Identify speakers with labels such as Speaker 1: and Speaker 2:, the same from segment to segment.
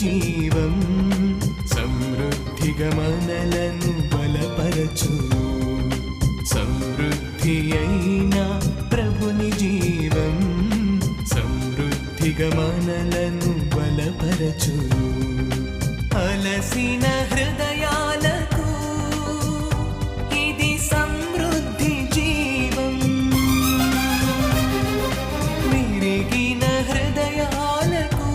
Speaker 1: జీవం సమృద్ధిగా మనలను బలపరచు. సమృద్ధి అయిన ప్రభుని జీవం సమృద్ధిగా మనలను బలపరచు. అలసిన హృదయాలకు ఇది సమృద్ధి జీవం. విరిగిన హృదయాలకు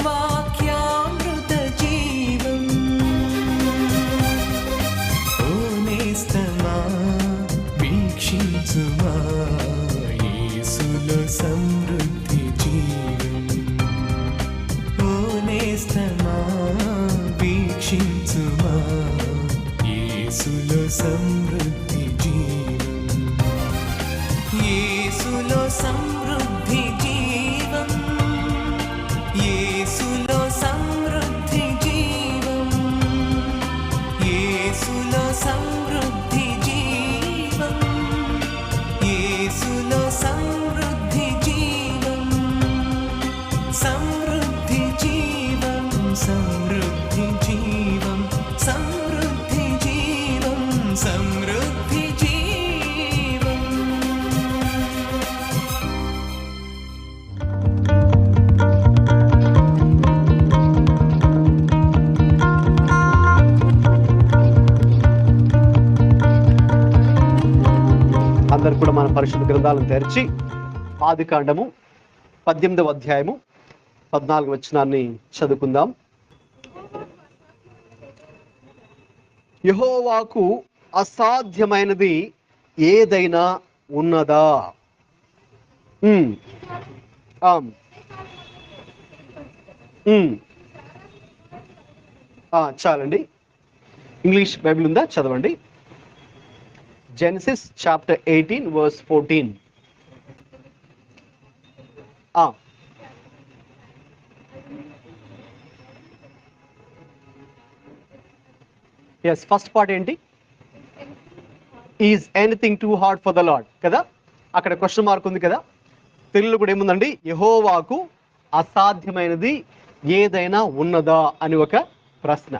Speaker 1: వాక్యామృత జీవం. ఓ నేస్తమా వీక్షించుమా యేసులో సమృద్ధి జీవం. ఓ నేస్తమా వీక్షించుమా యేసులో సమృద్ధి జీవం. యేసులో సమృద్ధి జీవం. యేసులో సమృద్ధి జీవం. యేసులో సమృద్ధి జీవం. యేసులో సమృద్ధి జీవం. సమృద్ధి జీవం. సమృద్ధి జీవం. సమృద్ధి జీవం. సమృద్ధి జీవం.
Speaker 2: అందరు కూడా మన పరిశుద్ధ గ్రంథాలను తెరిచి ఆదికాండము 18వ అధ్యాయము 14వ వచనాన్ని చదువుకుందాం. యెహోవాకు అసాధ్యమైనది ఏదైనా ఉన్నదా? చాలండి. ఇంగ్లీష్ బైబిల్ ఉందా? చదవండి. Genesis chapter 18 verse 14. Yes, first part ఏంటి? Is anything too hard for the Lord? కదా, అక్కడ క్వశ్చన్ మార్క్ ఉంది కదా. తెలుగులో కూడా ఏముందండి? యెహోవాకు అసాధ్యమైనది ఏదైనా ఉన్నదా అని ఒక ప్రశ్న.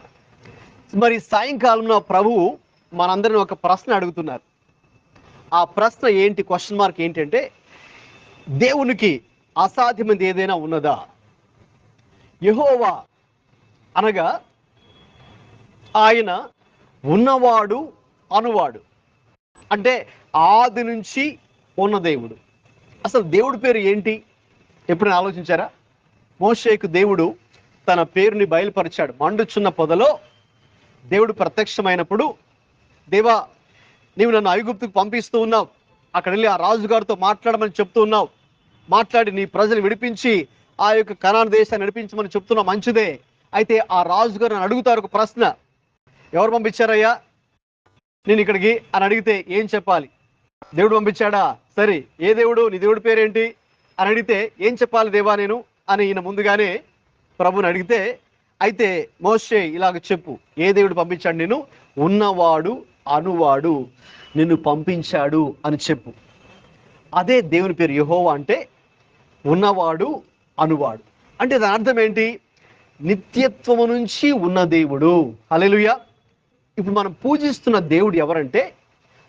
Speaker 2: మరి సాయంకాలంలో ప్రభువు మనందరిని ఒక ప్రశ్న అడుగుతున్నారు. ఆ ప్రశ్న ఏంటి? క్వశ్చన్ మార్క్ ఏంటంటే, దేవునికి అసాధ్యమైనది ఏదైనా ఉన్నదా? యెహోవా అనగా ఆయన ఉన్నవాడు అనువాడు, అంటే ఆది నుంచి ఉన్న దేవుడు. అసలు దేవుడి పేరు ఏంటి? ఎప్పుడైనా ఆలోచించారా? మోషేకు దేవుడు తన పేరుని బయలుపరిచాడు. మండుచున్న పొదలో దేవుడు ప్రత్యక్షమైనప్పుడు, దేవా నీవు నన్ను ఐగుప్తుకు పంపిస్తూ ఉన్నావు, అక్కడ వెళ్ళి ఆ రాజుగారితో మాట్లాడమని చెప్తూ ఉన్నావు, మాట్లాడి నీ ప్రజలు విడిపించి ఆ యొక్క కనాను దేశాన్ని నడిపించమని చెప్తున్నావు, మంచిదే. అయితే ఆ రాజుగారు నన్ను అడుగుతారు ఒక ప్రశ్న, ఎవరు పంపించారయ్యా నేను ఇక్కడికి అని అడిగితే ఏం చెప్పాలి? దేవుడు పంపించాడా? సరే, ఏ దేవుడు? నీ దేవుడి పేరేంటి అని అడిగితే ఏం చెప్పాలి దేవా నేను అని ఈయన ముందుగానే ప్రభుని అడిగితే, అయితే మోషే ఇలాగ చెప్పు, ఏ దేవుడు పంపించాడు నేను? ఉన్నవాడు అనువాడు నిన్ను పంపించాడు అని చెప్పు. అదే దేవుని పేరు యెహోవా అంటే ఉన్నవాడు అనువాడు. అంటే దాని అర్థం ఏంటి? నిత్యత్వము నుంచి ఉన్న దేవుడు. హల్లెలూయా. ఇప్పుడు మనం పూజిస్తున్న దేవుడు ఎవరంటే,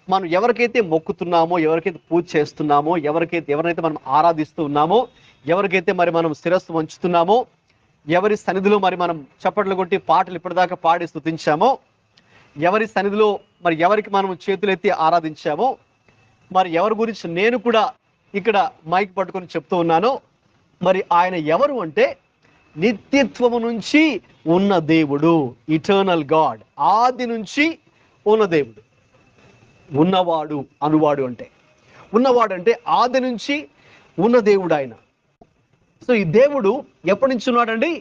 Speaker 2: మనం ఎవరికైతే మొక్కుతున్నామో, ఎవరికైతే పూజ చేస్తున్నామో, ఎవరినైతే మనం ఆరాధిస్తూ ఉన్నామో, ఎవరికైతే మరి మనం శిరస్సు వంచుతున్నామో, ఎవరి సన్నిధిలో మరి మనం చప్పట్లు కొట్టి పాటలు ఇప్పటిదాకా పాడి స్తుతించామో, ఎవరి సన్నిధిలో మరి ఎవరికి మనం చేతులెత్తి ఆరాధించామో, మరి ఎవరి గురించి నేను కూడా ఇక్కడ మైక్ పట్టుకొని చెప్తూ ఉన్నానో, మరి ఆయన ఎవరు అంటే నిత్యత్వము నుంచి ఉన్న దేవుడు, ఇటర్నల్ గాడ్, ఆది నుంచి ఉన్న దేవుడు. ఉన్నవాడు అనువాడు అంటే, ఉన్నవాడు అంటే ఆది నుంచి ఉన్న దేవుడు ఆయన. సో ఈ దేవుడు ఎప్పటి నుంచి ఉన్నాడండి?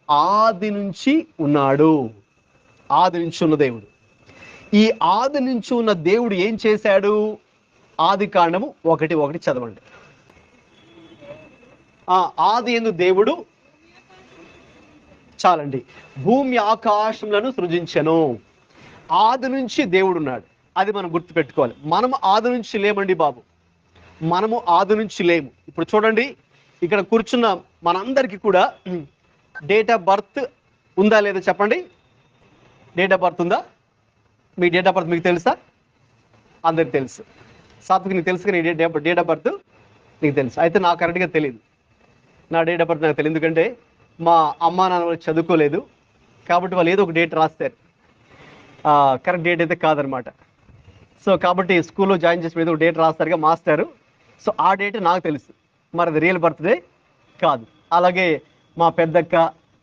Speaker 2: ఆది నుంచి ఉన్నాడు. ఆది నుంచి ఉన్న దేవుడు. ఈ ఆది నుంచి ఉన్న దేవుడు ఏం చేశాడు? ఆదికాండము 1:1 చదవండి. ఆది యందు దేవుడు, చాలండి, భూమి ఆకాశములను సృజించెను. ఆది నుంచి దేవుడు ఉన్నాడు. అది మనం గుర్తుపెట్టుకోవాలి. మనము ఆది నుంచి లేమండి బాబు, మనము ఆది నుంచి లేము. ఇప్పుడు చూడండి, ఇక్కడ కూర్చున్న మనందరికీ కూడా డేట్ ఆఫ్ బర్త్ ఉందా లేదా చెప్పండి. డేట్ ఆఫ్ బర్త్ ఉందా? మీ డేట్ ఆఫ్ బర్త్ మీకు తెలుసా? అందరికి తెలుసు. సాత్విక్ నీకు తెలుసు కానీ డేట్ ఆఫ్ బర్త్ నీకు తెలుసు. అయితే నాకు కరెక్ట్గా తెలియదు. నా డేట్ ఆఫ్ బర్త్ నాకు తెలియదు, ఎందుకంటే మా అమ్మా నాన్న వాళ్ళు చదువుకోలేదు కాబట్టి వాళ్ళు ఏదో ఒక డేట్ రాస్తారు, కరెక్ట్ డేట్ అయితే కాదనమాట. సో కాబట్టి స్కూల్లో జాయిన్ చేసిన ఏదో ఒక డేట్ రాస్తారుగా మాస్టారు. సో ఆ డేట్ నాకు తెలుసు, మరి అది రియల్ బర్త్డే కాదు. అలాగే మా పెద్దక్క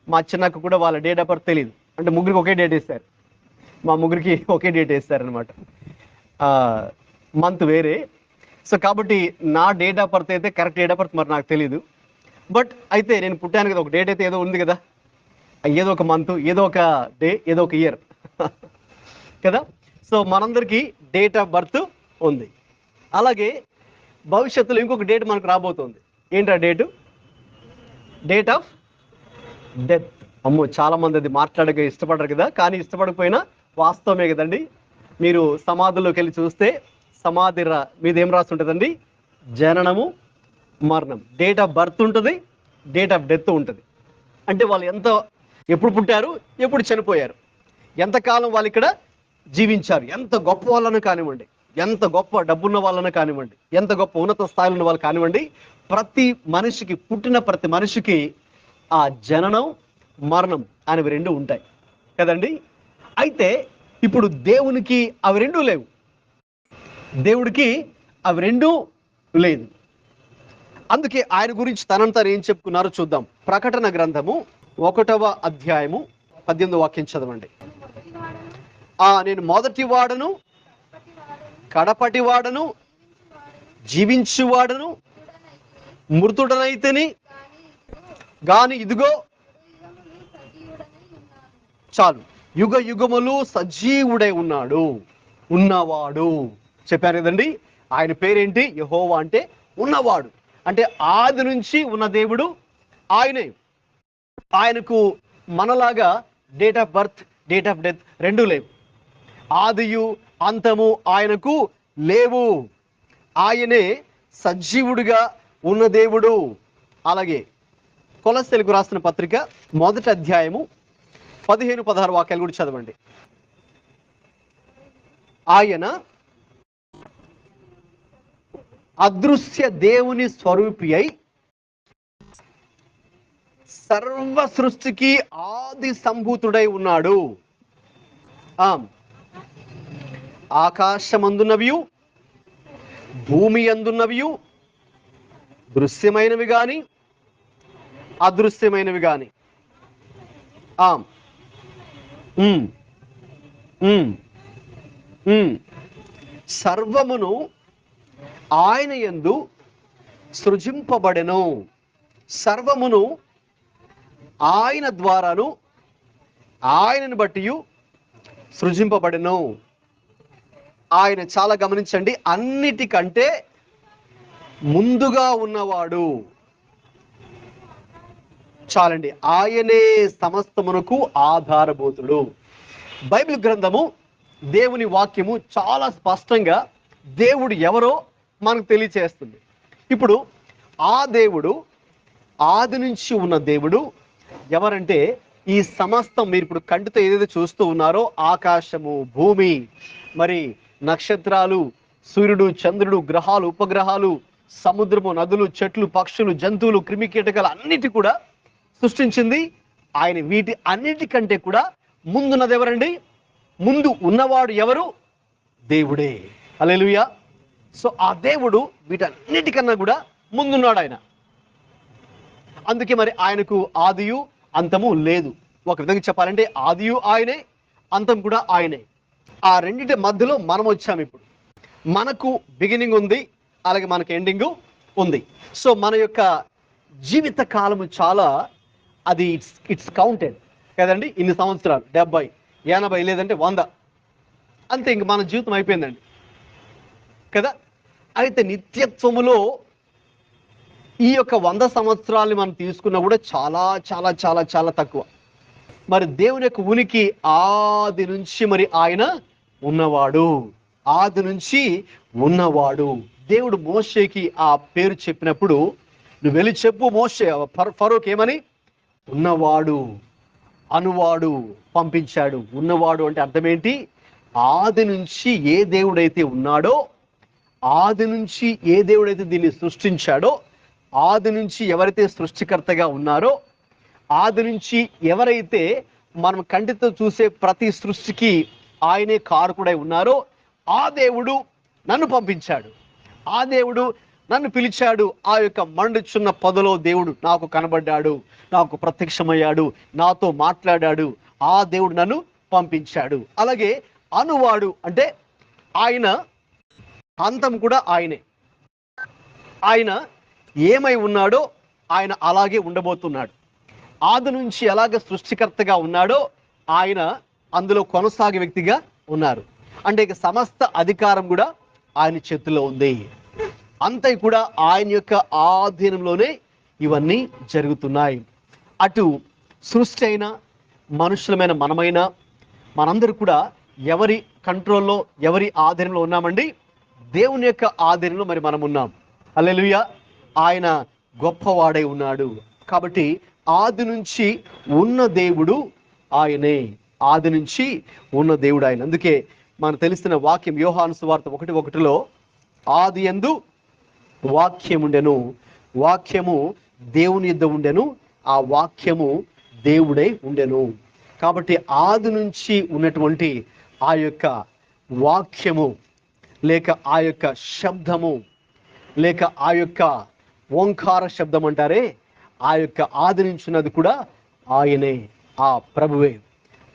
Speaker 2: మా చిన్నక్క కూడా వాళ్ళ డేట్ ఆఫ్ బర్త్ తెలియదు. అంటే ముగ్గురికి ఒకే డేట్ వేస్తారు, మా ముగ్గురికి ఒకే డేట్ వేస్తారనమాట, మంత్ వేరే. సో కాబట్టి నా డేట్ ఆఫ్ బర్త్ అయితే కరెక్ట్ డేట్ ఆఫ్ బర్త్ మరి నాకు తెలియదు. బట్ అయితే నేను పుట్టాను కదా, ఒక డేట్ అయితే ఏదో ఉంది కదా, ఏదో ఒక మంత్, ఏదో ఒక డే, ఏదో ఒక ఇయర్ కదా. సో మనందరికీ డేట్ ఆఫ్ బర్త్ ఉంది. అలాగే భవిష్యత్తులో ఇంకొక డేట్ మనకు రాబోతుంది. ఏంటా డేటు? Date of death. అమ్మో, చాలా మంది అది మాట్లాడక ఇష్టపడరు కదా, కానీ ఇష్టపడకపోయినా వాస్తవమే కదండి. మీరు సమాధుల్లోకి వెళ్ళి చూస్తే సమాధి మీద ఏం రాసి ఉంటుందండి? జననము, మరణం. డేట్ ఆఫ్ బర్త్ ఉంటుంది, డేట్ ఆఫ్ డెత్ ఉంటుంది. అంటే వాళ్ళు ఎప్పుడు పుట్టారు, ఎప్పుడు చనిపోయారు, ఎంతకాలం వాళ్ళు ఇక్కడ జీవించారు, ఎంత గొప్ప వాళ్ళను కానివ్వండి, ఎంత గొప్ప డబ్బున్న వాళ్ళను కానివ్వండి, ఎంత గొప్ప ఉన్నత స్థాయిలో ఉన్న వాళ్ళు కానివ్వండి, ప్రతి మనిషికి, పుట్టిన ప్రతి మనిషికి ఆ జననం, మరణం అనేవి రెండు ఉంటాయి కదండి. అయితే ఇప్పుడు దేవునికి అవి రెండూ లేవు. దేవుడికి అవి రెండూ లేదు. అందుకే ఆయన గురించి తనంతా ఏం చెప్పుకున్నారో చూద్దాం. ప్రకటన గ్రంథము 1వ అధ్యాయము 18వ వాక్యం చదవండి. నేను మొదటి వాడను, కడపటి వాడను, జీవించువాడను, మృతుడనైతేని గాని ఇదిగో, చాలు, యుగ యుగములు సజీవుడై ఉన్నవాడు చెప్పారు కదండి. ఆయన పేరేంటి? యెహోవా అంటే ఉన్నవాడు. అంటే ఆది నుంచి ఉన్న దేవుడు ఆయనే. ఆయనకు మనలాగా date of birth, date of death రెండూ లేవు. ఆదియు అంతము ఆయనకు లేవు. ఆయనే సజీవుడిగా ఉన్న దేవుడు. అలాగే కొలస్సీలకు రాసిన పత్రిక 1వ అధ్యాయము 15-16 వాక్యాలు కూడా చదవండి. ఆయన అదృశ్య దేవుని స్వరూపి అయి సర్వ సృష్టికి ఆది సంభూతుడై ఉన్నాడు. ఆకాశమందున్నవియు భూమి అందున్నవియు దృశ్యమైనవి గాని అదృశ్యమైనవి గాని సర్వమును ఆయన యందు సృజింపబడెను. సర్వమును ఆయన ద్వారాను ఆయనను బట్టి సృజింపబడెను. ఆయన చాలా గమనించండి, అన్నిటికంటే ముందుగా ఉన్నవాడు. చాలండి, ఆయనే సమస్తమునకు ఆధారభూతుడు. బైబిల్ గ్రంథము, దేవుని వాక్యము చాలా స్పష్టంగా దేవుడు ఎవరో మనకు తెలియచేస్తుంది. ఇప్పుడు ఆ దేవుడు, ఆది నుంచి ఉన్న దేవుడు ఎవరంటే, ఈ సమస్తం మీరు ఇప్పుడు కంటితో ఏదైతే చూస్తూ ఉన్నారో, ఆకాశము, భూమి, మరి నక్షత్రాలు, సూర్యుడు, చంద్రుడు, గ్రహాలు, ఉపగ్రహాలు, సముద్రము, నదులు, చెట్లు, పక్షులు, జంతువులు, క్రిమి కీటకాలు అన్నిటి కూడా సృష్టించింది ఆయన. వీటి అన్నిటికంటే కూడా ముందున్నది ఎవరండి? ముందు ఉన్నవాడు ఎవరు? దేవుడే. హల్లెలూయా. సో ఆ దేవుడు వీటన్నిటికన్నా కూడా ముందున్నాడు ఆయన. అందుకే మరి ఆయనకు ఆదియు అంతము లేదు. ఒక విధంగా చెప్పాలంటే ఆదియు ఆయనే, అంతం కూడా ఆయనే. ఆ రెండింటి మధ్యలో మనం వచ్చాము. ఇప్పుడు మనకు బిగినింగ్ ఉంది, అలాగే మనకు ఎండింగ్ ఉంది. సో మన యొక్క జీవిత కాలము చాలా, అది ఇట్స్ కౌంటెడ్ కదండి. ఇన్ని సంవత్సరాలు 70, 80 లేదంటే 100, అంతే, ఇంక మన జీవితం అయిపోయిందండి కదా. అయితే నిత్యత్వములో ఈ యొక్క 100 సంవత్సరాలు మనం తీసుకున్నా కూడా చాలా చాలా చాలా చాలా తక్కువ. మరి దేవుని యొక్క ఉనికి ఆది నుంచి మరి ఆయన ఉన్నవాడు, ఆది నుంచి ఉన్నవాడు. దేవుడు మోషేకి ఆ పేరు చెప్పినప్పుడు, నువ్వు వెళ్ళి చెప్పు మోషే, ఫరోకి ఏమని, ఉన్నవాడు అనువాడు పంపించాడు. ఉన్నవాడు అంటే అర్థం ఏంటి? ఆది నుంచి ఏ దేవుడైతే ఉన్నాడో, ఆది నుంచి ఏ దేవుడైతే దీన్ని సృష్టించాడో, ఆది నుంచి ఎవరైతే సృష్టికర్తగా ఉన్నారో, ఆది నుంచి ఎవరైతే మనం కంటితో చూసే ప్రతి సృష్టికి ఆయనే కారకుడై ఉన్నారో, ఆ దేవుడు నన్ను పంపించాడు, ఆ దేవుడు నన్ను పిలిచాడు. ఆ యొక్క మండుచున్న పొదలో దేవుడు నాకు కనబడ్డాడు, నాకు ప్రత్యక్షమయ్యాడు, నాతో మాట్లాడాడు. ఆ దేవుడు నన్ను పంపించాడు. అలాగే అనువాడు అంటే ఆయన అంతం కూడా ఆయనే. ఆయన ఏమై ఉన్నాడో ఆయన అలాగే ఉండబోతున్నాడు. ఆది నుంచి ఎలాగ సృష్టికర్తగా ఉన్నాడో ఆయన అందులో కొనసాగే వ్యక్తిగా ఉన్నారు. అంటే ఇక సమస్త అధికారం కూడా ఆయన చేతిలో ఉంది. అంతా కూడా ఆయన యొక్క ఆధీనంలోనే ఇవన్నీ జరుగుతున్నాయి. అటు సృష్టి అయినా మనుషులమైన మనమైనా మనందరూ కూడా ఎవరి కంట్రోల్లో, ఎవరి ఆధీనంలో ఉన్నామండి? దేవుని యొక్క ఆధీనంలో మరి మనం ఉన్నాం. హల్లెలూయా. ఆయన గొప్పవాడై ఉన్నాడు. కాబట్టి ఆది నుంచి ఉన్న దేవుడు ఆయనే. ఆది నుంచి ఉన్న దేవుడు ఆయన. అందుకే మనకు తెలిసిన వాక్యం యోహాను సువార్త 1:1 ఆది యందు వాక్యముండెను, వాక్యము దేవుని యొద్ద ఉండెను, ఆ వాక్యము దేవుడై ఉండెను. కాబట్టి ఆది నుంచి ఉన్నటువంటి ఆ యొక్క వాక్యము లేక ఆ యొక్క శబ్దము లేక ఆ యొక్క ఓంకార శబ్దం అంటారే, ఆ యొక్క ఆది నుంచి ఉన్నది కూడా ఆయనే, ఆ ప్రభువే.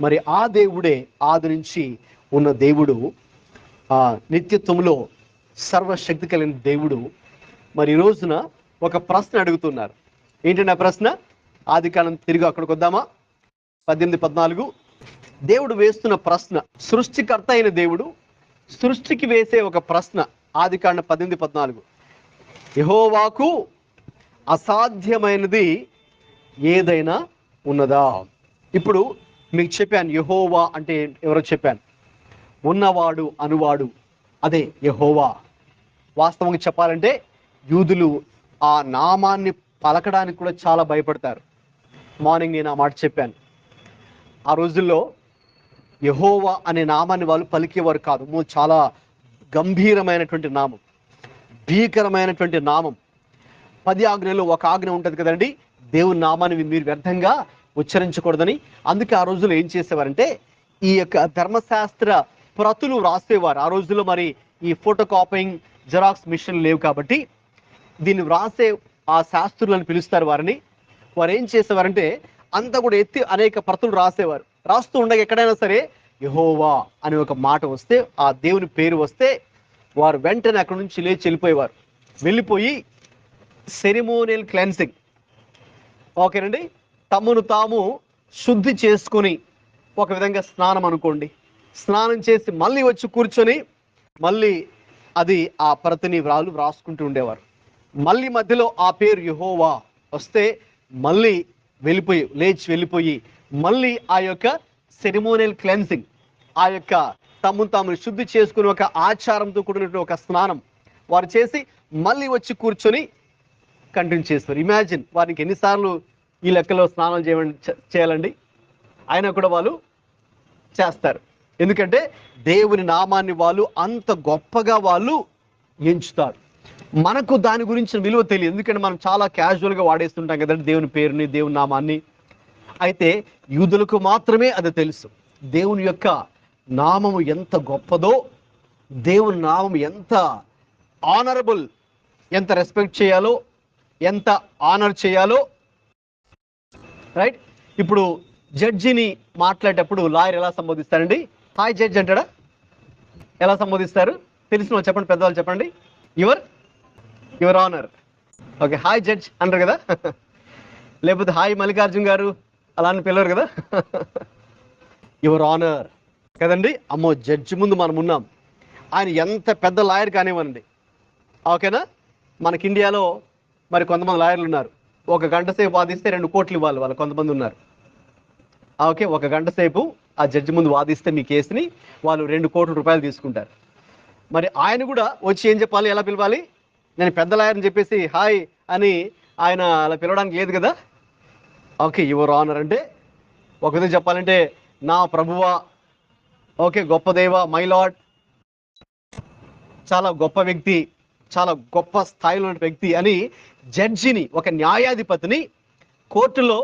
Speaker 2: మరి ఆ దేవుడే ఆది నుంచి ఉన్న దేవుడు, ఆ నిత్యత్వంలో సర్వశక్తి కలిగిన దేవుడు. మరి ఈ రోజున ఒక ప్రశ్న అడుగుతున్నారు. ఏంటంటే ఆ ప్రశ్న? ఆదికాండం తిరిగి అక్కడికి వద్దామా? 18:14 దేవుడు వేస్తున్న ప్రశ్న, సృష్టికర్త అయిన దేవుడు సృష్టికి వేసే ఒక ప్రశ్న. ఆదికాండం 18:14 యెహోవాకు అసాధ్యమైనది ఏదైనా ఉన్నదా? ఇప్పుడు మీకు చెప్పాను యెహోవా అంటే ఎవరో చెప్పాను. ఉన్నవాడు అనువాడు అదే యెహోవా. వాస్తవంగా చెప్పాలంటే యూదులు ఆ నామాన్ని పలకడానికి కూడా చాలా భయపడతారు. మార్నింగ్ నేను ఆ మాట చెప్పాను. ఆ రోజుల్లో యెహోవా అనే నామాన్ని వాళ్ళు పలికేవారు కాదు. చాలా గంభీరమైనటువంటి నామం, భీకరమైనటువంటి నామం. 10 ఆజ్ఞల్లో ఒక ఆజ్ఞ ఉంటుంది కదండి, దేవుని నామాన్ని మీరు వ్యర్థంగా ఉచ్చరించకూడదని. అందుకే ఆ రోజుల్లో ఏం చేసేవారంటే ఈ యొక్క ధర్మశాస్త్ర ప్రతులు రాసేవారు. ఆ రోజుల్లో మరి ఈ ఫోటో కాపయింగ్, జెరాక్స్ మిషన్ లేవు కాబట్టి దీన్ని వ్రాసే ఆ శాస్త్రులను పిలుస్తారు వారిని. వారు ఏం చేసేవారంటే అంతా కూడా ఎత్తి అనేక ప్రతులు రాసేవారు. రాస్తూ ఉండగా ఎక్కడైనా సరే యెహోవా అనే ఒక మాట వస్తే, ఆ దేవుని పేరు వస్తే వారు వెంటనే అక్కడి నుంచి లేచి వెళ్ళిపోయేవారు. వెళ్ళిపోయి సెరిమోనియల్ క్లెన్సింగ్, ఓకేనండి, తమను తాము శుద్ధి చేసుకొని, ఒక విధంగా స్నానం అనుకోండి, స్నానం చేసి మళ్ళీ వచ్చి కూర్చొని మళ్ళీ అది ఆ ప్రతిని వ్రాసుకుంటూ ఉండేవారు. మళ్ళీ మధ్యలో ఆ పేరు యెహోవా వస్తే మళ్ళీ లేచి వెళ్ళిపోయి మళ్ళీ ఆ యొక్క సెరిమోనియల్ క్లెన్సింగ్, ఆ యొక్క తమను తాము శుద్ధి చేసుకుని ఒక ఆచారంతో కూడినటువంటి ఒక స్నానం వారు చేసి మళ్ళీ వచ్చి కూర్చొని కంటిన్యూ చేస్తారు. ఇమాజిన్ వారికి ఎన్నిసార్లు ఈ లెక్కలో స్నానం చేయాలండి, అయినా కూడా వాళ్ళు చేస్తారు. ఎందుకంటే దేవుని నామాన్ని వాళ్ళు అంత గొప్పగా వాళ్ళు ఎంచుతారు. మనకు దాని గురించిన విలువ తెలియదు, ఎందుకంటే మనం చాలా క్యాజువల్గా వాడేస్తుంటాం కదండి దేవుని పేరుని, దేవుని నామాన్ని. అయితే యూదులకు మాత్రమే అది తెలుసు. దేవుని యొక్క నామము ఎంత గొప్పదో, దేవుని నామం ఎంత ఆనరబుల్, ఎంత రెస్పెక్ట్ చేయాలో, ఎంత ఆనర్ చేయాలో. రైట్? ఇప్పుడు జడ్జిని మాట్లాడేటప్పుడు లాయర్ ఎలా సంబోధిస్తారండి? హాయ్ జడ్జ్ అంటాడా? ఎలా సంబోధిస్తారు? తెలిసిన వాళ్ళు చెప్పండి, పెద్దవాళ్ళు చెప్పండి. Your honour. Okay, hi judge అంటారు కదా. లేకపోతే హాయ్ మల్లికార్జున్ గారు అలా అని పిలవరు కదా. యువర్ ఆనర్ కదండి. అమ్మో, జడ్జి ముందు మనం ఉన్నాం. ఆయన ఎంత పెద్ద లాయర్ కానివ్వండి, ఓకేనా. మనకి ఇండియాలో మరి కొంతమంది లాయర్లు ఉన్నారు, 1 గంట సేపు వాదిస్తే 2 కోట్లు ఇవ్వాలి వాళ్ళు. కొంతమంది ఉన్నారు, ఓకే. 1 గంట సేపు ఆ జడ్జి ముందు వాదిస్తే మీ కేసుని వాళ్ళు 2 కోట్ల రూపాయలు తీసుకుంటారు. మరి ఆయన కూడా వచ్చి ఏం చెప్పాలి, ఎలా పిలవాలి? నేను పెద్ద లాయర్ అని చెప్పేసి హాయ్ అని ఆయన అలా పిలవడానికి లేదు కదా. ఓకే, యువర్ ఆనర్ అంటే ఒక విధంగా చెప్పాలంటే నా ప్రభువా, ఓకే, గొప్ప దేవ, మై లార్డ్, చాలా గొప్ప వ్యక్తి, చాలా గొప్ప స్థాయిలో ఉన్న వ్యక్తి అని జడ్జిని, ఒక న్యాయాధిపతిని, కోర్టులో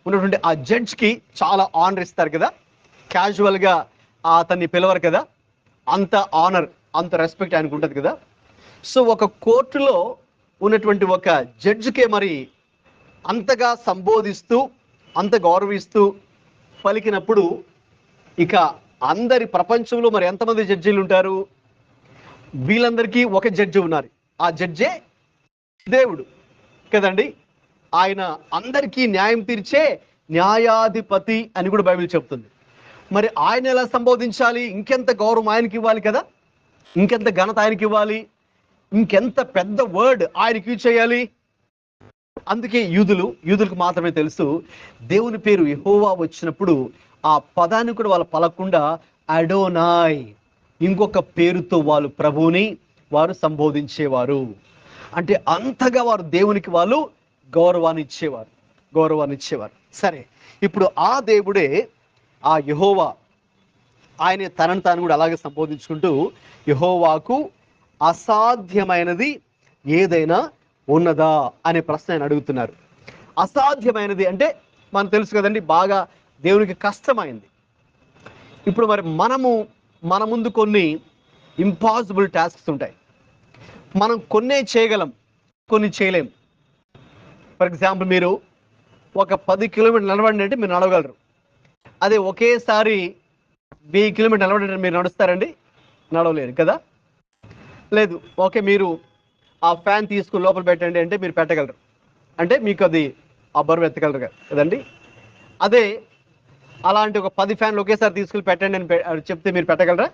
Speaker 2: ఉన్నటువంటి ఆ జడ్జ్కి చాలా ఆనర్ ఇస్తారు కదా. క్యాజువల్గా అతన్ని పిలవరు కదా, అంత ఆనర్, అంత రెస్పెక్ట్ ఆయనకు ఉంటుంది కదా. సో ఒక కోర్టులో ఉన్నటువంటి ఒక జడ్జికే మరి అంతగా సంబోధిస్తూ, అంత గౌరవిస్తూ పలికినప్పుడు, ఇక అందరి ప్రపంచంలో మరి ఎంతమంది జడ్జీలు ఉంటారు? వీళ్ళందరికీ ఒక జడ్జి ఉన్నారు, ఆ జడ్జే దేవుడు కదండి. ఆయన అందరికీ న్యాయం తీర్చే న్యాయాధిపతి అని కూడా బైబిల్ చెప్తుంది. మరి ఆయన ఎలా సంబోధించాలి? ఇంకెంత గౌరవం ఆయనకి ఇవ్వాలి కదా, ఇంకెంత ఘనత ఆయనకి ఇవ్వాలి, ఇంకెంత పెద్ద వర్డ్ ఆయనకి యూజ్ చేయాలి. అందుకే యూదులకు మాత్రమే తెలుసు, దేవుని పేరు యెహోవా వచ్చినప్పుడు ఆ పదాన్ని కూడా వాళ్ళు పలకకుండా అడోనాయ్, ఇంకొక పేరుతో వాళ్ళు ప్రభువుని వారు సంబోధించేవారు. అంటే అంతగా వారు దేవునికి వాళ్ళు గౌరవాన్ని ఇచ్చేవారు. సరే, ఇప్పుడు ఆ దేవుడే, ఆ యెహోవా, ఆయన తనను తాను కూడా అలాగే సంబోధించుకుంటూ యెహోవాకు అసాధ్యమైనది ఏదైనా ఉన్నదా అనే ప్రశ్న ఆయన అడుగుతున్నారు. అసాధ్యమైనది అంటే మనకు తెలుసు కదండి, బాగా దేవునికి కష్టమైంది. ఇప్పుడు మరి మన ముందు కొన్ని ఇంపాసిబుల్ టాస్క్స్ ఉంటాయి. మనం కొన్నే చేయగలం, కొన్ని చేయలేం. ఫర్ ఎగ్జాంపుల్, మీరు ఒక 10 కిలోమీటర్లు నడవండి అంటే మీరు నడవగలరు. అదే ఒకేసారి 1000 కిలోమీటర్లు నడవండి అంటే మీరు నడుస్తారండి? నడవలేరు కదా. లేదు, ఓకే, మీరు ఆ ఫ్యాన్ తీసుకుని లోపల పెట్టండి అంటే మీరు పెట్టగలరు, అంటే మీకు అది ఆ బరువు ఎత్తగలరు కదండి. అదే అలాంటి ఒక 10 ఫ్యాన్లు ఒకేసారి తీసుకుని పెట్టండి అని చెప్తే మీరు పెట్టగలరా?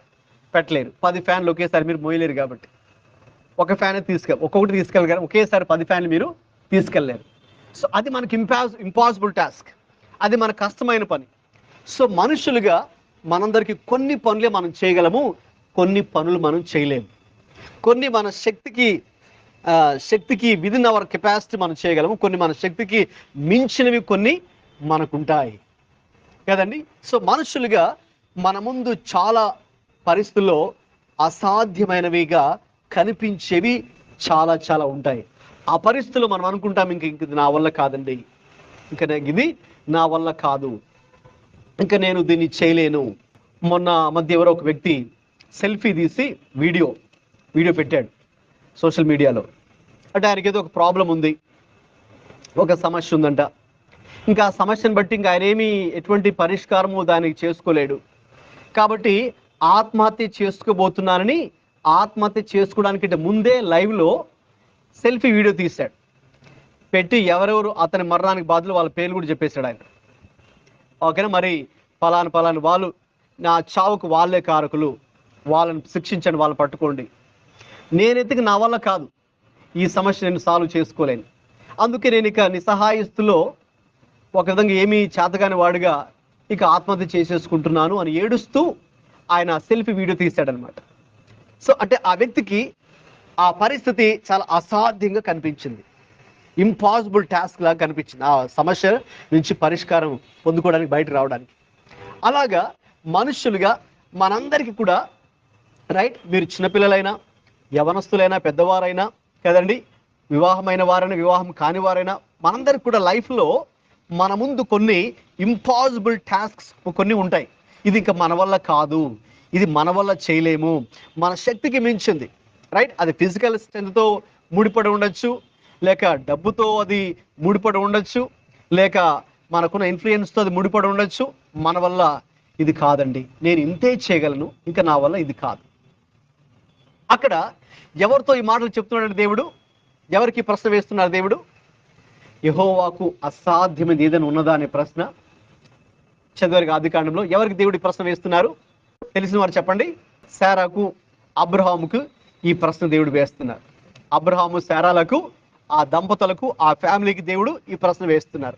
Speaker 2: పెట్టలేరు. 10 ఫ్యాన్లు ఒకేసారి మీరు మోయలేరు కాబట్టి ఒక ఫ్యాన్ ఒక్కొక్కటి తీసుకెళ్ళగలరు, ఒకేసారి 10 ఫ్యాన్లు మీరు తీసుకెళ్ళలేరు. సో అది మనకి ఇంపాసిబుల్ టాస్క్, అది మన కష్టమైన పని. సో మనుషులుగా మనందరికీ కొన్ని పనులే మనం చేయగలము, కొన్ని పనులు మనం చేయలేము. కొన్ని మన శక్తికి విదిన్ అవర్ కెపాసిటీ మనం చేయగలము, కొన్ని మన శక్తికి మించినవి కొన్ని మనకుంటాయి కదండి. సో మనుషులుగా మన ముందు చాలా పరిస్థితుల్లో అసాధ్యమైనవిగా కనిపించేవి చాలా చాలా ఉంటాయి. ఆ పరిస్థితుల్లో మనం అనుకుంటాం, ఇంక ఇది నా వల్ల కాదండి, ఇది నా వల్ల కాదు, ఇంకా నేను దీన్ని చేయలేను. మొన్న మధ్య ఎవరో ఒక వ్యక్తి సెల్ఫీ తీసి వీడియో పెట్టాడు సోషల్ మీడియాలో. అంటే ఆయనకి ఏదో ఒక ప్రాబ్లం ఉంది, ఒక సమస్య ఉందంట. ఇంకా ఆ సమస్యను బట్టి ఇంకా ఆయన ఎటువంటి పరిష్కారము దానికి చేసుకోలేడు. కాబట్టి ఆత్మహత్య చేసుకోబోతున్నానని, ఆత్మహత్య చేసుకోవడానికి ముందే లైవ్లో సెల్ఫీ వీడియో తీశాడు. పెట్టి ఎవరెవరు అతని మరణానికి బాధ్యులు వాళ్ళ పేర్లు కూడా చెప్పేశాడు ఆయన. ఓకేనా, మరి పలాని వాళ్ళు నా చావుకు వాళ్ళే కారకులు, వాళ్ళని శిక్షించండి, వాళ్ళని పట్టుకోండి. నేనెత్తికి నా వల్ల కాదు, ఈ సమస్య నేను సాల్వ్ చేసుకోలేను, అందుకే నేను ఇక నిస్సహాయస్తులో ఒక విధంగా ఏమీ చేతగాని వాడిగా ఇక ఆత్మహత్య చేసేసుకుంటున్నాను అని ఏడుస్తూ ఆయన సెల్ఫీ వీడియో తీశాడనమాట. సో అంటే ఆ వ్యక్తికి ఆ పరిస్థితి చాలా అసాధ్యంగా కనిపించింది, ఇంపాసిబుల్ టాస్క్ లాగా కనిపించింది, ఆ సమస్య నుంచి పరిష్కారం పొందుకోవడానికి, బయట రావడానికి. అలాగా మనుషులుగా మనందరికీ కూడా రైట్, మీరు చిన్నపిల్లలైనా, యవనస్తులైనా, పెద్దవారైనా కదండి, వివాహమైన వారైనా, వివాహం కాని వారైనా, మనందరికి కూడా లైఫ్లో మన ముందు కొన్ని ఇంపాసిబుల్ టాస్క్స్ కొన్ని ఉంటాయి. ఇది ఇంకా మన వల్ల కాదు, ఇది మన వల్ల చేయలేము, మన శక్తికి మించింది, రైట్. అది ఫిజికల్ స్ట్రెంగ్త్తో ముడిపడి ఉండొచ్చు, లేక డబ్బుతో అది ముడిపడి ఉండొచ్చు, లేక మనకున్న ఇన్ఫ్లుయెన్స్తో అది ముడిపడి ఉండొచ్చు. మన వల్ల ఇది కాదండి, నేను ఇంతే చేయగలను, ఇంకా నా వల్ల ఇది కాదు. అక్కడ ఎవరితో ఈ మాటలు చెప్తున్నాడు దేవుడు? ఎవరికి ప్రశ్న వేస్తున్నారు దేవుడు? యెహోవాకు అసాధ్యమైనది ఏదైనా ఉన్నదా అనే ప్రశ్న చదివారు ఆదికాండంలో. ఎవరికి దేవుడి ప్రశ్న వేస్తున్నారు? తెలిసిన వారు చెప్పండి. శారాకు, అబ్రహాముకు ఈ ప్రశ్న దేవుడు వేస్తున్నారు. అబ్రహాము, శారాలకు, ఆ దంపతులకు, ఆ ఫ్యామిలీకి దేవుడు ఈ ప్రశ్న వేస్తున్నారు.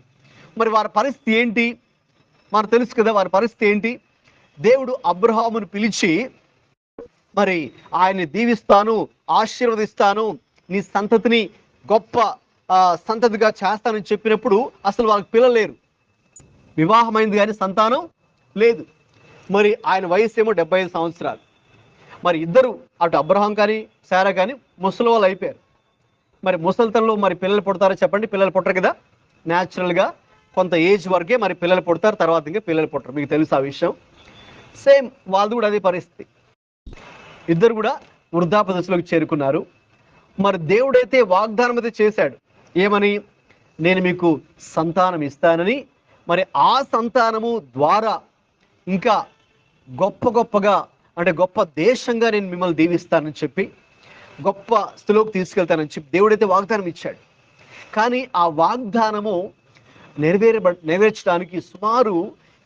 Speaker 2: మరి వారి పరిస్థితి ఏంటి? మనకు తెలుసు కదా వారి పరిస్థితి ఏంటి. దేవుడు అబ్రహామును పిలిచి మరి ఆయన్ని దీవిస్తాను, ఆశీర్వదిస్తాను, నీ సంతతిని గొప్ప సంతతిగా చేస్తానని చెప్పినప్పుడు అసలు వాళ్ళకి పిల్లలు లేరు. వివాహమైంది కానీ సంతానం లేదు. మరి ఆయన వయసు ఏమో 75 సంవత్సరాలు. మరి ఇద్దరు, అటు అబ్రహాం కానీ శారా కానీ ముసలి వాళ్ళు అయిపోయారు. మరి ముసలితనంలో మరి పిల్లలు పుడతారో చెప్పండి? పిల్లలు పుట్టరు కదా. న్యాచురల్గా కొంత ఏజ్ వరకే మరి పిల్లలు పుడతారు, తర్వాత ఇంకా పిల్లలు పుట్టరు. మీకు తెలుసు ఆ విషయం. సేమ్ వాళ్ళది కూడా అదే పరిస్థితి. ఇద్దరు కూడా వృద్ధాప్య దశలోకి చేరుకున్నారు. మరి దేవుడైతే వాగ్దానం అయితే చేశాడు. ఏమని? నేను మీకు సంతానం ఇస్తానని, మరి ఆ సంతానము ద్వారా ఇంకా గొప్పగా అంటే గొప్ప దేశంగా నేను మిమ్మల్ని దీవిస్తానని చెప్పి, గొప్ప స్థితిలోకి తీసుకెళ్తానని చెప్పి దేవుడైతే వాగ్దానం ఇచ్చాడు. కానీ ఆ వాగ్దానము నెరవేర్చడానికి సుమారు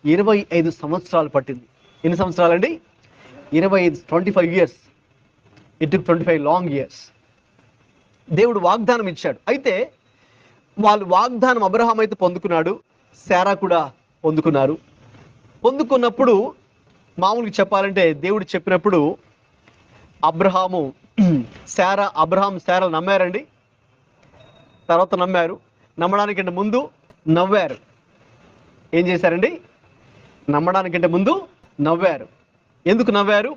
Speaker 2: 25 సంవత్సరాలు పట్టింది. ఎన్ని సంవత్సరాలండి? 25 years. It took 25 long years. దేవుడు వాగ్దానం ఇచ్చాడు. అయితే వాళ్ళు వాగ్దానం అబ్రహాం అయితే పొందుకున్నాడు, శారా కూడా పొందుకున్నారు. పొందుకున్నప్పుడు మామూలుగా చెప్పాలంటే దేవుడు చెప్పినప్పుడు అబ్రహాం శారా నమ్మారండి. తర్వాత నమ్మారు. నమ్మడానికంటే ముందు నవ్వారు. ఏం చేశారండి? నమ్మడానికంటే ముందు నవ్వారు. ఎందుకు నవ్వారు?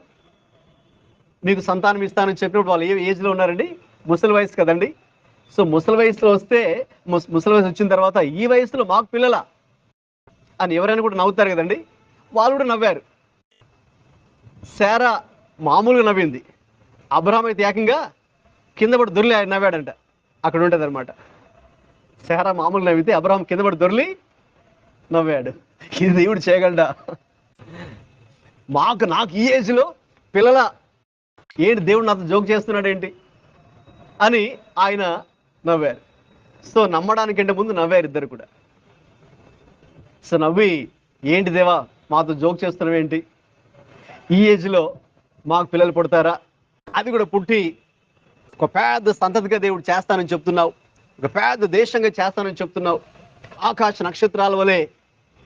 Speaker 2: మీకు సంతానం ఇస్తానని చెప్పినప్పుడు వాళ్ళు ఏ ఏజ్లో ఉన్నారండి? ముసలి వయసు కదండి. సో ముసలి వయసులో వస్తే, ముసలి వయసు వచ్చిన తర్వాత ఈ వయసులో మాకు పిల్లల అని ఎవరైనా కూడా నవ్వుతారు కదండి. వాళ్ళు కూడా నవ్వారు. శారా మామూలుగా నవ్వింది. అబ్రహాం అయితే ఏకంగా కింద పడి దొర్లి నవ్వాడంట. అక్కడ ఉంటుంది అనమాట. శారా మామూలు నవ్వితే అబ్రహాం కింద పడి దొర్లి నవ్వాడు. ఇది దేవుడు చేయగలడా? నాకు ఈ ఏజ్లో పిల్లల, ఏంటి దేవుడు నాతో జోక్ చేస్తున్నాడు ఏంటి అని ఆయన నవ్వారు. సో నమ్మడానికంటే ముందు నవ్వారు ఇద్దరు కూడా. సో నవ్వి, ఏంటి దేవా మాతో జోక్ చేస్తున్నావు ఏంటి? ఈ ఏజ్లో మాకు పిల్లలు పుడతారా? అది కూడా పుట్టి ఒక పెద్ద సంతతిగా దేవుడు చేస్తానని చెప్తున్నావు, ఒక పెద్ద దేశంగా చేస్తానని చెప్తున్నావు. ఆకాశ నక్షత్రాల వలె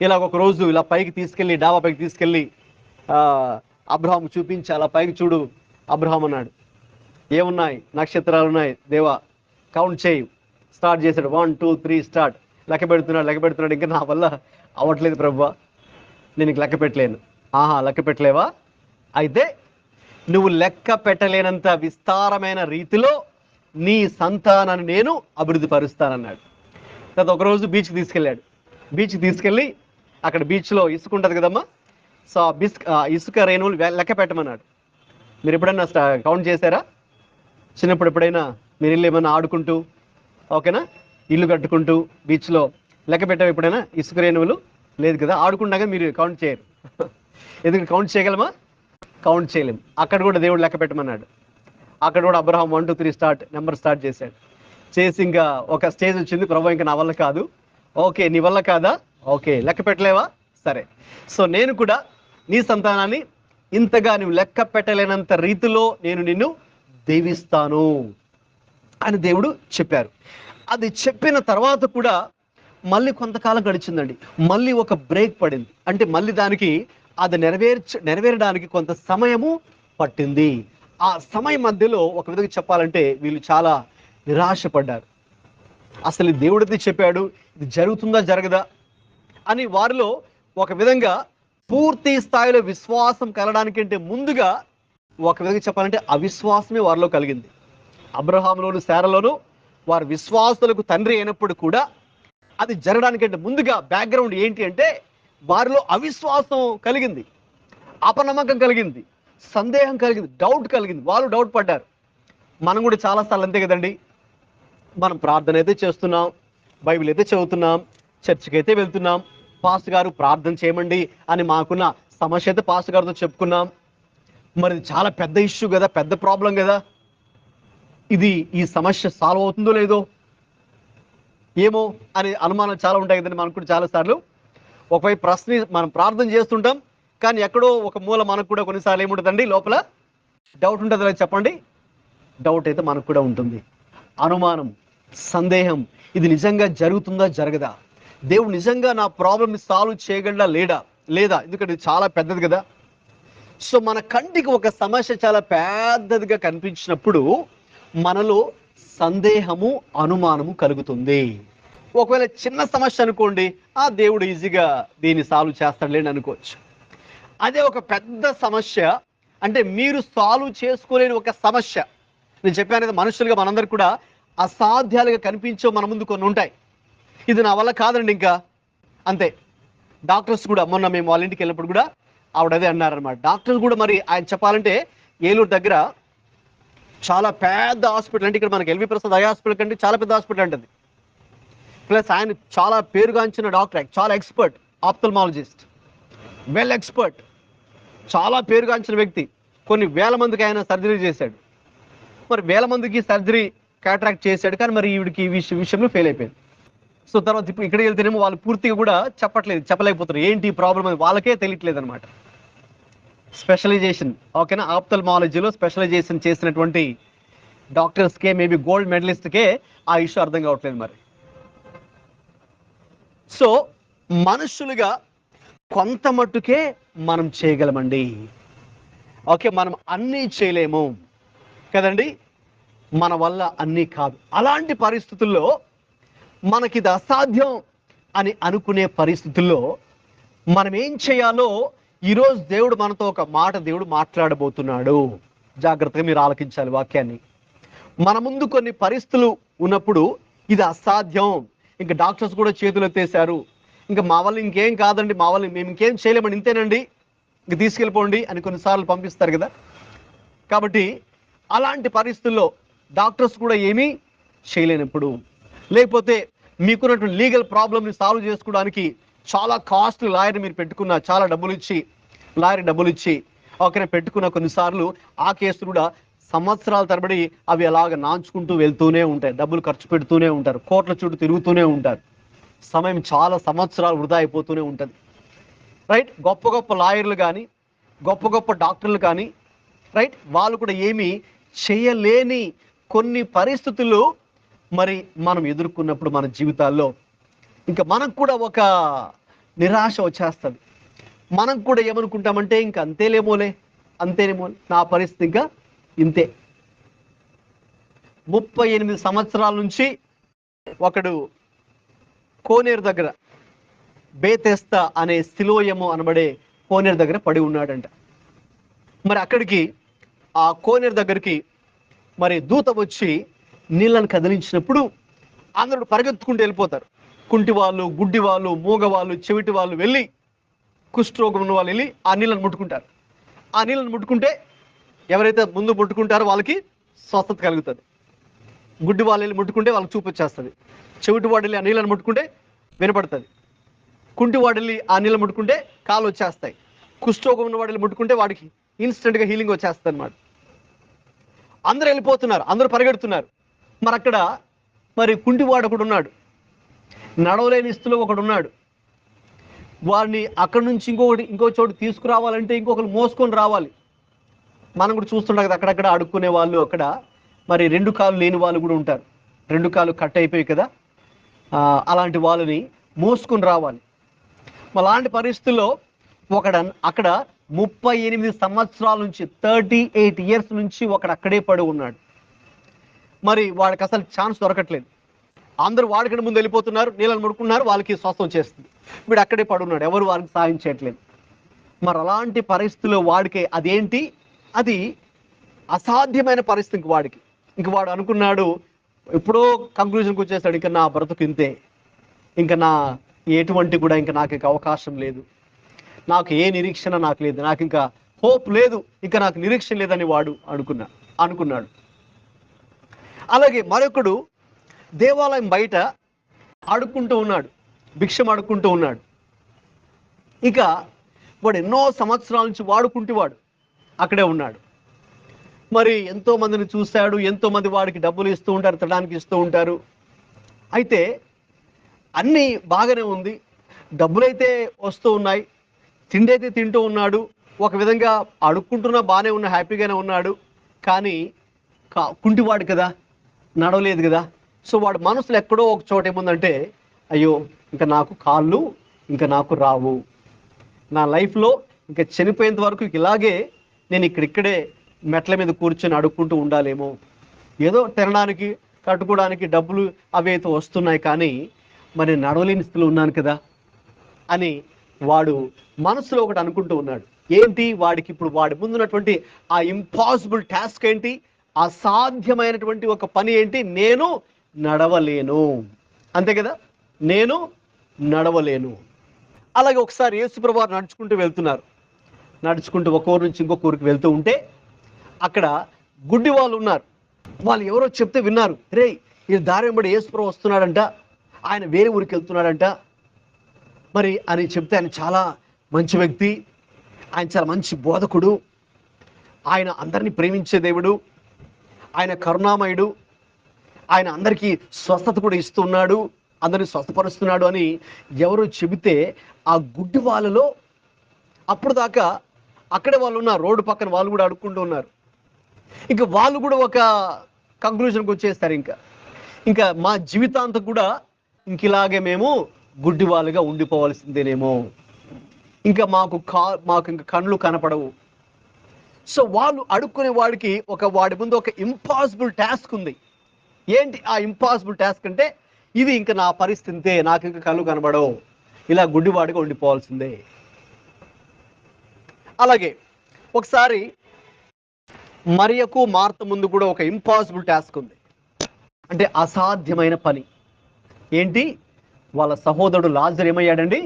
Speaker 2: ఇలా ఒక రోజు ఇలా పైకి తీసుకెళ్ళి, డాబా పైకి తీసుకెళ్ళి అబ్రహాం చూపించి, అలా పైకి చూడు అబ్రహాం అన్నాడు. ఏమున్నాయి? నక్షత్రాలు ఉన్నాయి దేవా, కౌంట్ చేయి. స్టార్ట్ చేశాడు. 1 2 3 స్టార్ట్. లెక్క పెడుతున్నాడు. ఇంకా నా వల్ల అవ్వట్లేదు ప్రభువా, నేను లెక్క పెట్టలేను. లెక్క పెట్టలేవా? అయితే నువ్వు లెక్క పెట్టలేనంత విస్తారమైన రీతిలో నీ సంతానాన్ని నేను అభివృద్ధి పరుస్తానన్నాడు. తర్వాత ఒకరోజు బీచ్కి తీసుకెళ్ళాడు. బీచ్కి తీసుకెళ్ళి అక్కడ బీచ్లో ఇసుక ఉంటుంది కదమ్మా. సో ఇసుక రేణువులు లెక్క పెట్టమన్నాడు. మీరు ఎప్పుడైనా కౌంట్ చేశారా? చిన్నప్పుడు ఎప్పుడైనా మీరు ఇల్లు ఏమైనా ఆడుకుంటూ, ఓకేనా, ఇల్లు కట్టుకుంటూ బీచ్లో లెక్క పెట్టావు ఎప్పుడైనా? ఇసుక రేణువులు లేదు కదా. ఆడుకుంటాగా మీరు కౌంట్ చేయరు. ఎందుకు? కౌంట్ చేయగలమా? కౌంట్ చేయలేము. అక్కడ కూడా దేవుడు లెక్క పెట్టమన్నాడు. అక్కడ కూడా అబ్రహాం 1 2 3 స్టార్ట్, నెంబర్ స్టార్ట్ చేశాడు. చేసి ఇంకా ఒక స్టేజ్ వచ్చింది, ప్రభు ఇంకా నా వల్ల కాదు. ఓకే, నీ వల్ల కాదా? ఓకే, లెక్క పెట్టలేవా? సరే. సో నేను కూడా నీ సంతానాన్ని ఇంతగా నువ్వు లెక్క పెట్టలేనంత రీతిలో నేను నిన్ను దీవిస్తాను అని దేవుడు చెప్పారు. అది చెప్పిన తర్వాత కూడా మళ్ళీ కొంతకాలం గడిచిందండి. మళ్ళీ ఒక బ్రేక్ పడింది. అంటే మళ్ళీ దానికి అది నెరవేరడానికి కొంత సమయము పట్టింది. ఆ సమయం మధ్యలో ఒక విధంగా చెప్పాలంటే వీళ్ళు చాలా నిరాశపడ్డారు. అసలు దేవుడితే చెప్పాడు, ఇది జరుగుతుందా జరగదా అని వారిలో ఒక విధంగా పూర్తి స్థాయిలో విశ్వాసం కలడానికంటే ముందుగా ఒక విధంగా చెప్పాలంటే అవిశ్వాసమే వారిలో కలిగింది. అబ్రహాములోను శారాలోను వారి విశ్వాసులకు తండ్రి అయినప్పుడు కూడా అది జరగడానికంటే ముందుగా బ్యాక్గ్రౌండ్ ఏంటి అంటే వారిలో అవిశ్వాసం కలిగింది, అపనమ్మకం కలిగింది, సందేహం కలిగింది, డౌట్ కలిగింది. వాళ్ళు డౌట్ పడ్డారు. మనం కూడా చాలాసార్లు అంతే కదండి. మనం ప్రార్థన అయితే చేస్తున్నాం, బైబిల్ అయితే చదువుతున్నాం, చర్చికి అయితే వెళ్తున్నాం, పాస్టర్ గారు ప్రార్థన చేయమండి అని మాకున్న సమస్య అయితే పాస్టర్ గారితో చెప్పుకున్నాం. మరి చాలా పెద్ద ఇష్యూ కదా, పెద్ద ప్రాబ్లం కదా, ఈ సమస్య సాల్వ్ అవుతుందో లేదో ఏమో అనే అనుమానాలు చాలా ఉంటాయి కదండి మనకు కూడా చాలాసార్లు. ఒకవైపు మనం ప్రార్థన చేస్తుంటాం, కానీ ఎక్కడో ఒక మూల మనకు కూడా కొన్నిసార్లు ఏముంటుందండి, లోపల డౌట్ ఉంటుంది కదా. చెప్పండి, డౌట్ అయితే మనకు కూడా ఉంటుంది. అనుమానం, సందేహం, ఇది నిజంగా జరుగుతుందా జరగదా, దేవుడు నిజంగా నా ప్రాబ్లమ్ని సాల్వ్ చేయగలడా లేదా, ఎందుకంటే ఇది చాలా పెద్దది కదా. సో మన కంటికి ఒక సమస్య చాలా పెద్దదిగా కనిపించినప్పుడు మనలో సందేహము, అనుమానము కలుగుతుంది. ఒకవేళ చిన్న సమస్య అనుకోండి, ఆ దేవుడు ఈజీగా దీన్ని సాల్వ్ చేస్తాడులేండి అనుకోవచ్చు. అదే ఒక పెద్ద సమస్య అంటే మీరు సాల్వ్ చేసుకోలేని ఒక సమస్య, నేను చెప్పాను కదా, మనుషులుగా మనందరికి కూడా అసాధ్యాలుగా కనిపించే మన ముందు కొన్ని ఉంటాయి. ఇది నా వల్ల కాదండి ఇంకా, అంతే. డాక్టర్స్ కూడా మొన్న మేము వాళ్ళ ఇంటికి వెళ్ళినప్పుడు కూడా ఆవిడ అదే అన్నారనమాట. డాక్టర్స్ కూడా మరి ఆయన చెప్పాలంటే ఏలూరు దగ్గర చాలా పెద్ద హాస్పిటల్, అంటే ఇక్కడ మనకి ఎల్వి ప్రసాద్ ఐ హాస్పిటల్ కంటే చాలా పెద్ద హాస్పిటల్ అంటది. ప్లస్ ఆయన చాలా పేరుగాంచిన డాక్టర్, చాలా ఎక్స్పర్ట్ ఆప్థల్మాలజిస్ట్, వెల్ ఎక్స్పర్ట్, చాలా పేరుగాంచిన వ్యక్తి. కొన్ని వేల మందికి ఆయన సర్జరీ చేశాడు. మరి వేల మందికి సర్జరీ కాంట్రాక్ట్ చేశాడు, కానీ మరి ఈవిడికి ఈ విషయంలో ఫెయిల్ అయిపోయింది. సో తర్వాత ఇప్పుడు ఇక్కడికి వెళ్తేనేమో వాళ్ళు పూర్తిగా కూడా చెప్పలేకపోతారు ఏంటి ప్రాబ్లం అని, వాళ్ళకే తెలియట్లేదు అనమాట. స్పెషలైజేషన్, ఓకేనా, ఆప్థల్మాలజీలో స్పెషలైజేషన్ చేసినటువంటి డాక్టర్స్కే, మేబీ గోల్డ్ మెడలిస్ట్కే ఆ ఇష్యూ అర్థం కావట్లేదు మరి. సో మనుషులుగా కొంత మట్టుకే మనం చేయగలమండి. ఓకే, మనం అన్నీ చేయలేము కదండి, మన వల్ల అన్నీ కాదు. అలాంటి పరిస్థితుల్లో మనకి ఇది అసాధ్యం అని అనుకునే పరిస్థితుల్లో మనం ఏం చేయాలో ఈరోజు దేవుడు మనతో ఒక మాట దేవుడు మాట్లాడబోతున్నాడు. జాగ్రత్తగా మీరు ఆలకించాలి వాక్యాన్ని. మన ముందు కొన్ని పరిస్థితులు ఉన్నప్పుడు ఇది అసాధ్యం, ఇంకా డాక్టర్స్ కూడా చేతులు ఎత్తేసారు, ఇంకా మా వల్ల ఇంకేం కాదండి, మా వల్ల మేము ఇంకేం చేయలేమని, ఇంతేనండి, ఇంక తీసుకెళ్ళిపోండి అని కొన్నిసార్లు పంపిస్తారు కదా. కాబట్టి అలాంటి పరిస్థితుల్లో డాక్టర్స్ కూడా ఏమీ చేయలేనప్పుడు, లేకపోతే మీకున్నటువంటి లీగల్ ప్రాబ్లమ్ని సాల్వ్ చేసుకోవడానికి చాలా కాస్ట్ లాయర్ మీరు పెట్టుకున్న, చాలా లాయర్ డబ్బులు ఇచ్చి ఓకే పెట్టుకున్న కొన్నిసార్లు ఆ కేసులు కూడా సంవత్సరాల తరబడి అవి అలాగ నాంచుకుంటూ వెళ్తూనే ఉంటాయి, డబ్బులు ఖర్చు పెడుతూనే ఉంటారు, కోర్టుల చుట్టూ తిరుగుతూనే ఉంటారు, సమయం చాలా సంవత్సరాలు వృధా అయిపోతూనే ఉంటుంది. రైట్, గొప్ప గొప్ప లాయర్లు కానీ, గొప్ప గొప్ప డాక్టర్లు కానీ, రైట్, వాళ్ళు కూడా ఏమీ చేయలేని కొన్ని పరిస్థితులు మరి మనం ఎదుర్కొన్నప్పుడు మన జీవితాల్లో ఇంకా మనకు కూడా ఒక నిరాశ వచ్చేస్తుంది. మనం కూడా ఏమనుకుంటామంటే ఇంకా అంతేనేమో, నా పరిస్థితి ఇంకా ఇంతే. 38 సంవత్సరాల నుంచి ఒకడు కోనేరు దగ్గర, బేతెస్తా అనే సిలోయము అనబడే కోనేరు దగ్గర పడి ఉన్నాడంట. మరి అక్కడికి ఆ కోనేరు దగ్గరికి మరి దూత వచ్చి నీళ్ళను కదిలించినప్పుడు అందరూ పరిగెత్తుకుంటూ వెళ్ళిపోతారు. కుంటి వాళ్ళు, గుడ్డి వాళ్ళు, మూగ వాళ్ళు, చెవిటి వాళ్ళు వెళ్ళి, కుష్ఠరోగం ఉన్న వాళ్ళు వెళ్ళి ఆ నీళ్ళను ముట్టుకుంటారు. ఆ నీళ్ళను ముట్టుకుంటే ఎవరైతే ముందు ముట్టుకుంటారో వాళ్ళకి స్వస్థత కలుగుతుంది. గుడ్డి వాళ్ళు వెళ్ళి ముట్టుకుంటే వాళ్ళకి చూపు వచ్చేస్తుంది. చెవిటి వాడు వెళ్ళి ఆ నీళ్ళను ముట్టుకుంటే వినపడుతుంది. కుంటి వాడు వెళ్ళి ఆ నీళ్ళను ముట్టుకుంటే కాళ్ళు వచ్చేస్తాయి. కుష్ఠరోగం ఉన్న వాడు వెళ్ళి ముట్టుకుంటే వాడికి ఇన్స్టెంట్గా హీలింగ్ వచ్చేస్తుంది అన్నమాట. అందరూ వెళ్ళిపోతున్నారు, అందరూ పరిగెడుతున్నారు. మరి అక్కడ మరి కుంటివాడు ఒకడు ఉన్నాడు, నడవలేని స్థితిలో ఒకడు ఉన్నాడు. వాడిని అక్కడి నుంచి ఇంకో చోటు తీసుకురావాలంటే ఇంకొకరు మోసుకొని రావాలి. మనం కూడా చూస్తుంటాం కదా, అక్కడక్కడ అడుక్కునే వాళ్ళు, అక్కడ మరి 2 కాళ్ళు లేని వాళ్ళు కూడా ఉంటారు, 2 కాళ్ళు కట్ అయిపోయి కదా, అలాంటి వాళ్ళని మోసుకొని రావాలి. అలాంటి పరిస్థితుల్లో అక్కడ 38 సంవత్సరాల నుంచి 38 ఇయర్స్ నుంచి ఒకడు అక్కడే పడి ఉన్నాడు. మరి వాడికి అసలు ఛాన్స్ దొరకట్లేదు. అందరూ వాడికంటే ముందు వెళ్ళిపోతున్నారు, నీళ్ళని ముడుకున్నారు, వాళ్ళకి స్వస్థం చేస్తుంది. వీడు అక్కడే పడున్నాడు, ఎవరు వారికి సాయం చేయట్లేదు. మరి అలాంటి పరిస్థితుల్లో వాడికి అదేంటి, అది అసాధ్యమైన పరిస్థితి. ఇంక వాడు అనుకున్నాడు, ఎప్పుడో కంక్లూజన్కి వచ్చేసాడు, ఇంకా నా బ్రతుకు ఇంతే, ఇంకా నా ఎటువంటి కూడా ఇంకా నాకు ఇంకా అవకాశం లేదు, నాకు ఏ నిరీక్షణ నాకు లేదు, నాకు ఇంకా హోప్ లేదు, ఇంకా నాకు నిరీక్షణ లేదని వాడు అనుకున్నాడు. అలాగే మరొకడు దేవాలయం బయట ఆడుకుంటూ ఉన్నాడు, భిక్షం ఆడుకుంటూ ఉన్నాడు. ఇక వాడు ఎన్నో సంవత్సరాల నుంచి వాడుకుంటేవాడు అక్కడే ఉన్నాడు. మరి ఎంతో మందిని చూశాడు, ఎంతో మంది వాడికి డబ్బులు ఇస్తూ ఉంటారు, తినడానికి ఇస్తూ ఉంటారు. అయితే అన్నీ బాగానే ఉంది, డబ్బులైతే వస్తూ ఉన్నాయి, తిండి అయితే తింటూ ఉన్నాడు, ఒక విధంగా అడుక్కుంటున్నా బాగానే ఉన్న, హ్యాపీగానే ఉన్నాడు. కానీ కుంటివాడు కదా, నడవలేదు కదా. సో వాడు మనసులో ఎక్కడో ఒక చోట ఏముందంటే, అయ్యో ఇంకా నాకు కాళ్ళు ఇంకా నాకు రావు, నా లైఫ్లో ఇంకా చనిపోయేంత వరకు ఇలాగే నేను ఇక్కడే మెట్ల మీద కూర్చొని అడుక్కుంటూ ఉండాలేమో. ఏదో తినడానికి కట్టుకోవడానికి డబ్బులు అవి అయితే వస్తున్నాయి, కానీ మరి నడవలేని స్థితిలో ఉన్నాను కదా అని వాడు మనసులో ఒకటి అనుకుంటూ ఉన్నాడు. ఏంటి వాడికి ఇప్పుడు వాడి ముందున్నటువంటి ఆ ఇంపాసిబుల్ టాస్క్ ఏంటి, అసాధ్యమైనటువంటి ఒక పని ఏంటి, నేను నడవలేను. అంతే కదా, నేను నడవలేను. అలాగే ఒకసారి యేసుప్రభువు వారు నడుచుకుంటూ వెళ్తున్నారు. నడుచుకుంటూ ఒక ఊరు నుంచి ఇంకొక ఊరికి వెళ్తూ ఉంటే అక్కడ గుడ్డి వాళ్ళు ఉన్నారు. వాళ్ళు ఎవరో చెప్తే విన్నారు, రే ఈ దారి వెంబడి యేసుప్రభువు వస్తున్నాడంట, ఆయన వేరే ఊరికి వెళ్తున్నాడంట మరి అని చెప్తే, ఆయన చాలా మంచి వ్యక్తి, ఆయన చాలా మంచి బోధకుడు, ఆయన అందరినీ ప్రేమించే దేవుడు, ఆయన కరుణామయుడు, ఆయన అందరికీ స్వస్థత కూడా ఇస్తున్నాడు, అందరినీ స్వస్థపరుస్తున్నాడు అని ఎవరు చెబితే ఆ గుడ్డి వాళ్ళలో అప్పుడు దాకా అక్కడే వాళ్ళు ఉన్నారు, రోడ్డు పక్కన వాళ్ళు కూడా అడుక్కుంటూ ఉన్నారు. ఇంకా వాళ్ళు కూడా ఒక కంక్లూజన్కి వచ్చేస్తారు, ఇంకా మా జీవితాంతం కూడా ఇంక ఇలాగే మేము గుడ్డి వాళ్ళుగా ఉండిపోవాల్సిందేనేమో, ఇంకా మాకు ఇంకా కళ్ళు కనపడవు. సో వాళ్ళు అడుక్కునే వాడి ముందు ఒక ఇంపాసిబుల్ టాస్క్ ఉంది. ఏంటి ఆ ఇంపాసిబుల్ టాస్క్ అంటే, ఇది ఇంకా నా పరిస్థితే, నాకు ఇంకా కళ్ళు కనబడవు, ఇలా గుడ్డివాడిగా ఉండిపోవాల్సిందే. అలాగే ఒకసారి మరియకు మార్త ముందు కూడా ఒక ఇంపాసిబుల్ టాస్క్ ఉంది. అంటే అసాధ్యమైన పని ఏంటి, వాళ్ళ సహోదరుడు లాజరు ఏమయ్యాడండి,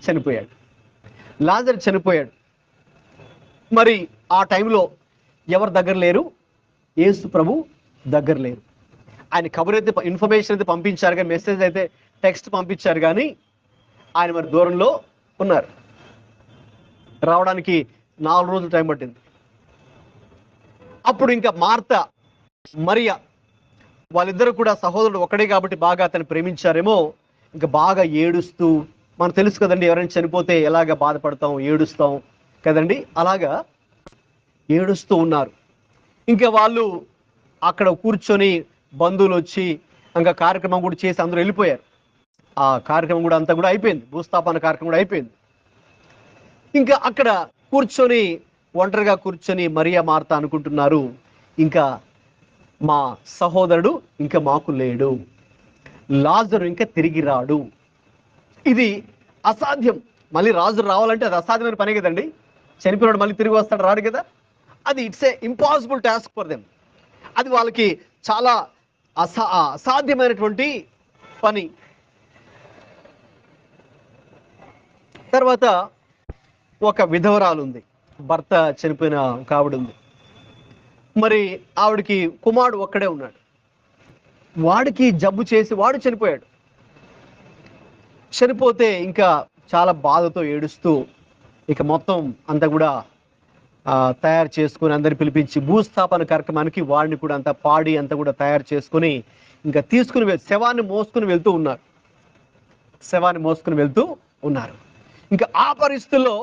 Speaker 2: చనిపోయాడు. లాజరు చనిపోయాడు. మరి ఆ టైంలో ఎవరి దగ్గర లేరు, యేసు ప్రభు దగ్గర లేరు. ఆయన కబురు అయితే ఇన్ఫర్మేషన్ అయితే పంపించారు కానీ, మెసేజ్ అయితే టెక్స్ట్ పంపించారు కానీ ఆయన మరి దూరంలో ఉన్నారు. రావడానికి 4 రోజులు టైం పట్టింది. అప్పుడు ఇంకా మార్త మరియ వాళ్ళిద్దరు కూడా సహోదరుడు ఒకడే కాబట్టి బాగా అతన్ని ప్రేమించారేమో, ఇంకా బాగా ఏడుస్తూ, మనకు తెలుసు కదండి ఎవరైనా చనిపోతే ఎలాగ బాధపడతాం, ఏడుస్తాం కదండి, అలాగా ఏడుస్తూ ఉన్నారు. ఇంకా వాళ్ళు అక్కడ కూర్చొని బంధువులు వచ్చి ఇంకా కార్యక్రమం కూడా చేసి అందరూ వెళ్ళిపోయారు. ఆ కార్యక్రమం కూడా అంతా కూడా అయిపోయింది, భూస్థాపన కార్యక్రమం కూడా అయిపోయింది. ఇంకా అక్కడ ఒంటరిగా కూర్చొని మరియా మార్త అనుకుంటున్నారు, ఇంకా మా సహోదరుడు ఇంకా మాకు లేడు, లాజరు ఇంకా తిరిగి రాడు, ఇది అసాధ్యం. మళ్ళీ రాజు రావాలంటే అది అసాధ్యమైన పనే కదండి, చనిపోయినాడు మళ్ళీ తిరిగి వస్తాడు, రాడు కదా, అది it's a impossible task for them. అది వాళ్ళకి చాలా అసాధ్యమైనటువంటి పని. తర్వాత ఒక విధవరాలు ఉంది, భర్త చనిపోయిన ఒక ఆవిడ ఉంది. మరి ఆవిడకి కుమారుడు ఒక్కడే ఉన్నాడు. వాడికి జబ్బు చేసి వాడు చనిపోయాడు. చనిపోతే ఇంకా చాలా బాధతో ఏడుస్తూ ఇక మొత్తం అంతా కూడా తయారు చేసుకుని అందరిని పిలిపించి భూస్థాపన కార్యక్రమానికి వాడిని కూడా అంతా పాడి అంతా కూడా తయారు చేసుకుని ఇంకా శవాన్ని మోసుకుని వెళ్తూ ఉన్నారు. ఇంకా ఆ పరిస్థితుల్లో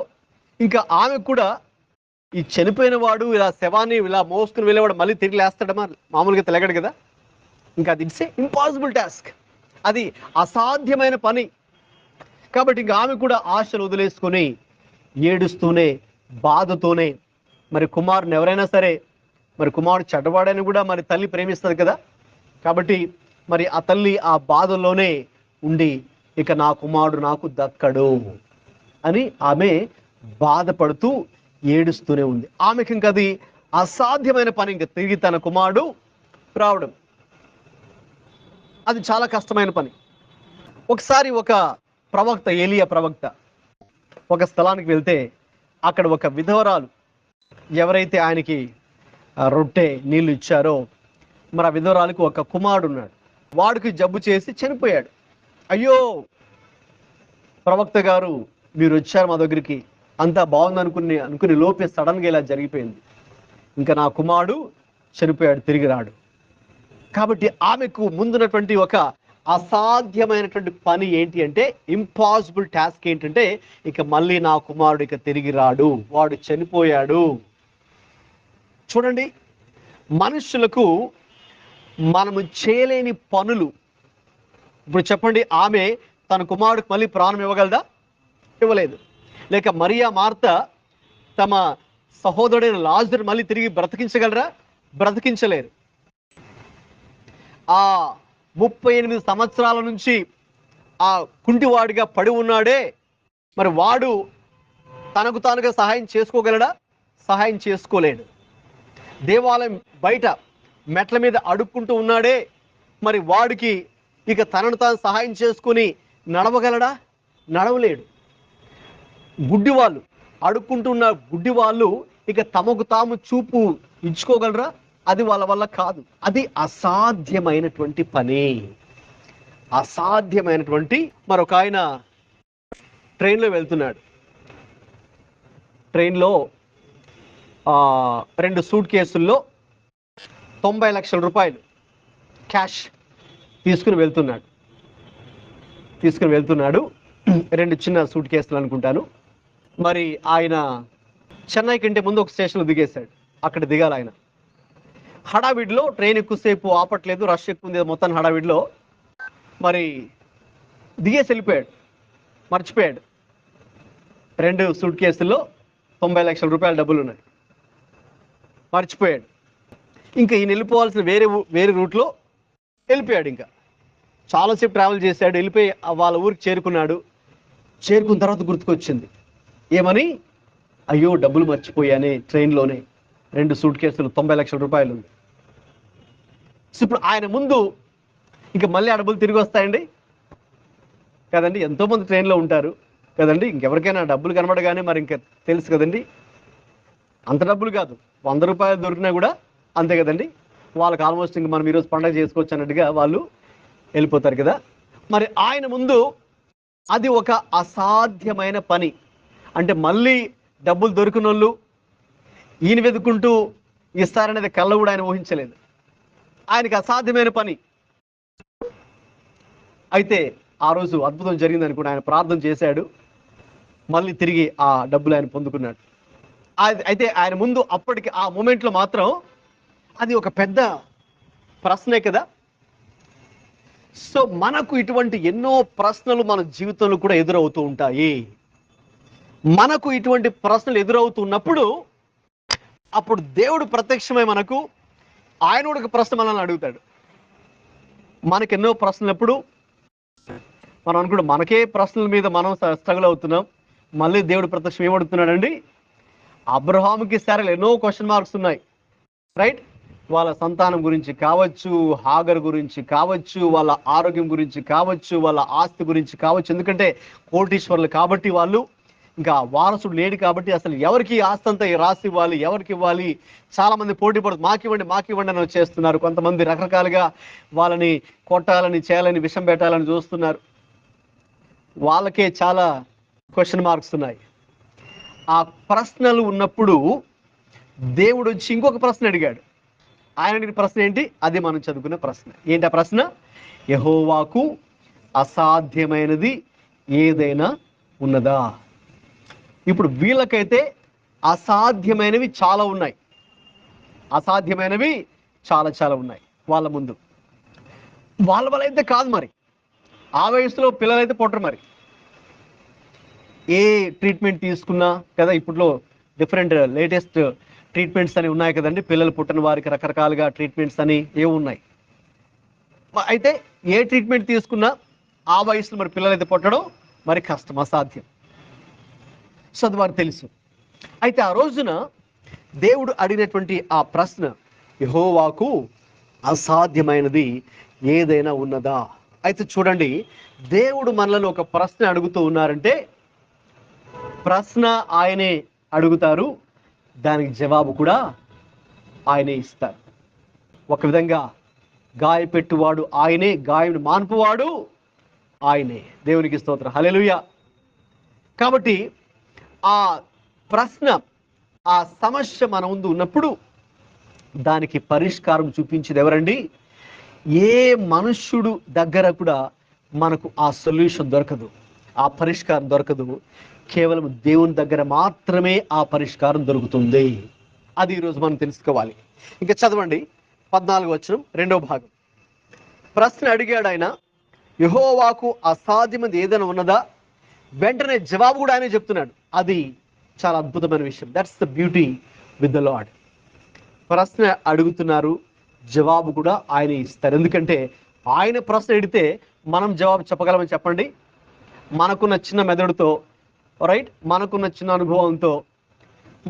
Speaker 2: ఇంకా ఆమె కూడా ఈ చనిపోయిన వాడు ఇలా శవాన్ని ఇలా మోసుకుని వెళ్ళేవాడు మళ్ళీ తిరిగి లేస్తాడమా, మామూలుగా తెలియగడు కదా, ఇంకా అది ఇట్స్ ఏ ఇంపాసిబుల్ టాస్క్, అది అసాధ్యమైన పని. కాబట్టి ఇంకా ఆమె కూడా ఆశలు వదిలేసుకొని ఏడుస్తూనే బాధతోనే, మరి కుమారుని ఎవరైనా సరే, మరి కుమారుడు చెడ్డవాడని కూడా మరి తల్లి ప్రేమిస్తుంది కదా, కాబట్టి మరి ఆ తల్లి ఆ బాధలోనే ఉండి ఇక నా కుమారుడు నాకు దక్కడు అని ఆమె బాధపడుతూ ఏడుస్తూనే ఉంది. ఆమెకి ఇంకా అది అసాధ్యమైన పని, ఇంకా తిరిగి తన కుమారుడు రావడం అది చాలా కష్టమైన పని. ఒకసారి ఒక ప్రవక్త, ఏలియా ప్రవక్త ఒక స్థలానికి వెళ్తే అక్కడ ఒక విధవరాలు ఎవరైతే ఆయనకి రొట్టె నీళ్లు ఇచ్చారో, మరి ఆ విధవరాలకు ఒక కుమారుడు ఉన్నాడు, వాడికి జబ్బు చేసి చనిపోయాడు. అయ్యో ప్రవక్త గారు మీరు వచ్చారు మా దగ్గరికి, అంతా బాగుంది అనుకుని లోపే సడన్గా ఇలా జరిగిపోయింది, ఇంకా నా కుమారుడు చనిపోయాడు, తిరిగి రాడు. కాబట్టి ఆమెకు ముందున్నటువంటి ఒక అసాధ్యమైనటువంటి పని ఏంటి అంటే, ఇంపాసిబుల్ టాస్క్ ఏంటంటే, ఇక మళ్ళీ నా కుమారుడు ఇక తిరిగి రాడు, వాడు చనిపోయాడు. చూడండి, మనుషులకు మనము చేయలేని పనులు. ఇప్పుడు చెప్పండి, ఆమె తన కుమారుడికి మళ్ళీ ప్రాణం ఇవ్వగలదా? ఇవ్వలేదు. లేక మరియా మార్త తమ సహోదరుడైన లాజరు మళ్ళీ తిరిగి బ్రతికించగలరా? బ్రతికించలేరు. ఆ 38 సంవత్సరాల నుంచి ఆ కుంటివాడిగా పడి ఉన్నాడే, మరి వాడు తనకు తానుగా సహాయం చేసుకోగలడా? సహాయం చేసుకోలేడు. దేవాలయం బయట మెట్ల మీద అడుక్కుంటూ ఉన్నాడే, మరి వాడికి ఇక తనను తాను సహాయం చేసుకుని నడవగలడా? నడవలేడు. గుడ్డివాళ్ళు, అడుక్కుంటున్న గుడ్డివాళ్ళు ఇక తమకు తాము చూపు ఇచ్చుకోగలరా? అది వాళ్ళ వల్ల కాదు. అది అసాధ్యమైనటువంటి పని. అసాధ్యమైనటువంటి. మరొక ఆయన ట్రైన్లో వెళ్తున్నాడు. ట్రైన్లో 2 సూట్ కేసుల్లో 90 లక్షల రూపాయలు క్యాష్ తీసుకుని వెళ్తున్నాడు. 2 చిన్న సూట్ కేసులు అనుకుంటాను. మరి ఆయన చెన్నై కంటే ముందు ఒక స్టేషన్లో దిగేశాడు. అక్కడ దిగాలి ఆయన. హడావిడిలో ట్రైన్ ఎక్కువసేపు ఆపట్లేదు, రష్ ఎక్కువ ఉంది మొత్తాన్ని. హడావిడిలో మరి దిగేసి వెళ్ళిపోయాడు, మర్చిపోయాడు. 2 సూట్ కేసుల్లో 90 లక్షల రూపాయల డబ్బులు ఉన్నాయి, మర్చిపోయాడు. ఇంకా ఈయన వెళ్ళిపోవాల్సిన వేరే రూట్లో వెళ్ళిపోయాడు. ఇంకా చాలాసేపు ట్రావెల్ చేశాడు, వెళ్ళిపోయి వాళ్ళ ఊరికి చేరుకున్నాడు. చేరుకున్న తర్వాత గుర్తుకొచ్చింది. ఏమని? అయ్యో డబ్బులు మర్చిపోయానే, ట్రైన్లోనే 2 సూట్ కేసులు 90 లక్షల రూపాయలు ఉంది. ఇప్పుడు ఆయన ముందు ఇంకా మళ్ళీ ఆ డబ్బులు తిరిగి వస్తాయండి కదండి? ఎంతోమంది ట్రైన్లో ఉంటారు కదండి. ఇంకెవరికైనా డబ్బులు కనబడగానే మరి ఇంకా తెలుసు కదండి. అంత డబ్బులు కాదు, 100 రూపాయలు దొరికినా కూడా అంతే కదండి. వాళ్ళకి ఆల్మోస్ట్ ఇంక మనం ఈరోజు పండగ చేసుకోవచ్చు అన్నట్టుగా వాళ్ళు వెళ్ళిపోతారు కదా. మరి ఆయన ముందు అది ఒక అసాధ్యమైన పని. అంటే మళ్ళీ డబ్బులు దొరికిన వాళ్ళు ఈయన వెతుకుంటూ ఇస్తారనేది కళ్ళ కూడా ఆయన ఊహించలేదు. ఆయనకి అసాధ్యమైన పని. అయితే ఆ రోజు అద్భుతం జరిగిందని కూడా ఆయన ప్రార్థన చేశాడు. మళ్ళీ తిరిగి ఆ డబ్బులు ఆయన పొందుకున్నాడు. అయితే ఆయన ముందు అప్పటికి ఆ మూమెంట్లో మాత్రం అది ఒక పెద్ద ప్రశ్నే కదా. సో మనకు ఇటువంటి ఎన్నో ప్రశ్నలు మన జీవితంలో కూడా ఎదురవుతూ ఉంటాయి. మనకు ఇటువంటి ప్రశ్నలు ఎదురవుతున్నప్పుడు అప్పుడు దేవుడు ప్రత్యక్షమై మనకు ఆయన ఒక ప్రశ్న మనల్ని అడుగుతాడు. మనకు ఎన్నో ప్రశ్నలప్పుడు మనం అనుకుంటాం మనకే ప్రశ్నల మీద మనం స్ట్రగుల్ అవుతున్నాం. మళ్ళీ దేవుడు ప్రత్యక్షం ఏమడుగుతున్నాడండి? అబ్రహాముకి సారాలు ఎన్నో క్వశ్చన్ మార్క్స్ ఉన్నాయి, రైట్? వాళ్ళ సంతానం గురించి కావచ్చు, హాగర్ గురించి కావచ్చు, వాళ్ళ ఆరోగ్యం గురించి కావచ్చు, వాళ్ళ ఆస్తి గురించి కావచ్చు. ఎందుకంటే కోటీశ్వర్లు కాబట్టి వాళ్ళు, ఇంకా వారసుడు లేడు కాబట్టి అసలు ఎవరికి ఆస్తి అంతా రాసి ఇవ్వాలి, ఎవరికి ఇవ్వాలి? చాలా మంది పోటీ పడుతుంది, మాకివ్వండి అని వచ్చేస్తున్నారు. కొంతమంది రకరకాలుగా వాళ్ళని కొట్టాలని, చేయాలని, విషం పెట్టాలని చూస్తున్నారు. వాళ్ళకే చాలా క్వశ్చన్ మార్క్స్ ఉన్నాయి. ఆ ప్రశ్నలు ఉన్నప్పుడు దేవుడు వచ్చి ఇంకొక ప్రశ్న అడిగాడు. ఆయన అడిగిన ప్రశ్న ఏంటి? అది మనం చదువుకునే ప్రశ్న. ఏంటి ఆ ప్రశ్న? యెహోవాకు అసాధ్యమైనది ఏదైనా ఉన్నదా? ఇప్పుడు వీళ్ళకైతే అసాధ్యమైనవి చాలా ఉన్నాయి. అసాధ్యమైనవి చాలా ఉన్నాయి వాళ్ళ ముందు. వాళ్ళ వల్ల అయితే కాదు. మరి ఆ వయసులో పిల్లలైతే పుట్టరు. మరి ఏ ట్రీట్మెంట్ తీసుకున్నా కదా, ఇప్పట్లో డిఫరెంట్ లేటెస్ట్ ట్రీట్మెంట్స్ అని ఉన్నాయి కదండి. పిల్లలు పుట్టిన వారికి రకరకాలుగా ట్రీట్మెంట్స్ అని ఏమి ఉన్నాయి. అయితే ఏ ట్రీట్మెంట్ తీసుకున్నా ఆ వయసులో మరి పిల్లలైతే పుట్టడం మరి కష్టం, అసాధ్యం. సో అది వారికి తెలుసు. అయితే ఆ రోజున దేవుడు అడిగినటువంటి ఆ ప్రశ్న, యెహోవాకు అసాధ్యమైనది ఏదైనా ఉన్నదా? అయితే చూడండి, దేవుడు మనలో ఒక ప్రశ్న అడుగుతూ ఉన్నారంటే ప్రశ్న ఆయనే అడుగుతారు, దానికి జవాబు కూడా ఆయనే ఇస్తారు. ఒక విధంగా గాయపెట్టువాడు ఆయనే, గాయం మాన్పువాడు ఆయనే. దేవునికి స్తోత్రం, హల్లెలూయా. కాబట్టి ఆ ప్రశ్న, ఆ సమస్య మన ముందు ఉన్నప్పుడు దానికి పరిష్కారం చూపించేది ఎవరండి? ఏ మనుష్యుడు దగ్గర కూడా మనకు ఆ సొల్యూషన్ దొరకదు, ఆ పరిష్కారం దొరకదు. కేవలం దేవుని దగ్గర మాత్రమే ఆ పరిష్కారం దొరుకుతుంది. అది ఈరోజు మనం తెలుసుకోవాలి. ఇంకా చదవండి 14వ వచనం 2వ భాగం. ప్రశ్న అడిగాడు ఆయన, యెహోవాకు అసాధ్యమైనది ఏదైనా ఉన్నదా? వెంటనే జవాబు కూడా ఆయనే చెప్తున్నాడు. అది చాలా అద్భుతమైన విషయం. That's the beauty with the lord. ప్రశ్న అడుగుతున్నారు, జవాబు కూడా ఆయన ఇస్తారు. ఎందుకంటే ఆయన ప్రశ్న అడిగితే మనం జవాబు చెప్పగలమని చెప్పండి. మనకున్న చిన్న మెదడుతో, రైట్, మనకున్న చిన్న అనుభవంతో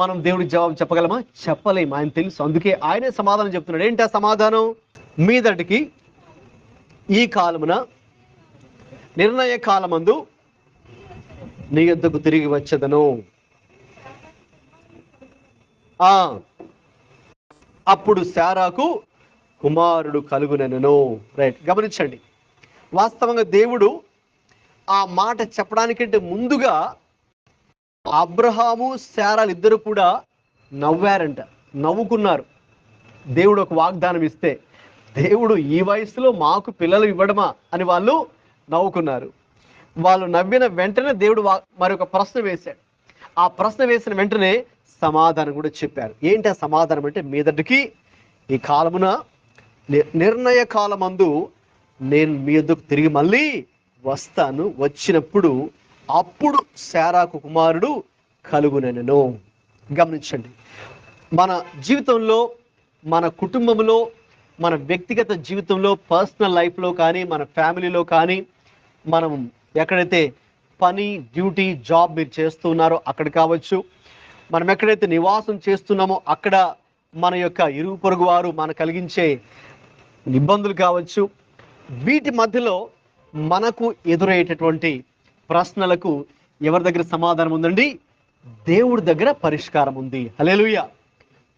Speaker 2: మనం దేవుడికి జవాబు చెప్పగలమా? చెప్పలేము. ఆయన తెలుసు, అందుకే ఆయనే సమాధానం చెప్తున్నాడు. ఏంటి ఆ సమాధానం? మీదటికి ఈ కాలమున నిర్ణయ కాలమందు నీ యొద్దకు తిరిగి వచ్చేదను. అప్పుడు శారాకు కుమారుడు కలుగునెను. రైట్, గమనించండి. వాస్తవంగా దేవుడు ఆ మాట చెప్పడానికంటే ముందుగా అబ్రహాము శారాలు ఇద్దరు కూడా నవ్వారంట, నవ్వుకున్నారు. దేవుడు ఒక వాగ్దానం ఇస్తే దేవుడు ఈ వయసులో మాకు పిల్లలు ఇవ్వడమా అని వాళ్ళు నవ్వుకున్నారు. వాళ్ళు నవ్విన వెంటనే దేవుడు మరొక ప్రశ్న వేశాడు. ఆ ప్రశ్న వేసిన వెంటనే సమాధానం కూడా చెప్పారు. ఏంటి ఆ సమాధానం అంటే, మీదటికి ఈ కాలమున నిర్ణయ కాలమందు నేను మీ యొద్దకు తిరిగి మళ్ళీ వస్తాను, వచ్చినప్పుడు అప్పుడు శారాకు కుమారుడు కలుగునెను. గమనించండి, మన జీవితంలో, మన కుటుంబంలో, మన వ్యక్తిగత జీవితంలో, పర్సనల్ లైఫ్లో కానీ, మన ఫ్యామిలీలో కానీ, మనం ఎక్కడైతే పని, డ్యూటీ, జాబ్ మీరు చేస్తున్నారో అక్కడ కావచ్చు, మనం ఎక్కడైతే నివాసం చేస్తున్నామో అక్కడ మన యొక్క ఇరుగు పొరుగు వారు మనకు కలిగించే ఇబ్బందులు కావచ్చు, వీటి మధ్యలో మనకు ఎదురయ్యేటటువంటి ప్రశ్నలకు ఎవరి దగ్గర సమాధానం ఉందండి? దేవుడి దగ్గర పరిష్కారం ఉంది. హల్లెలూయా.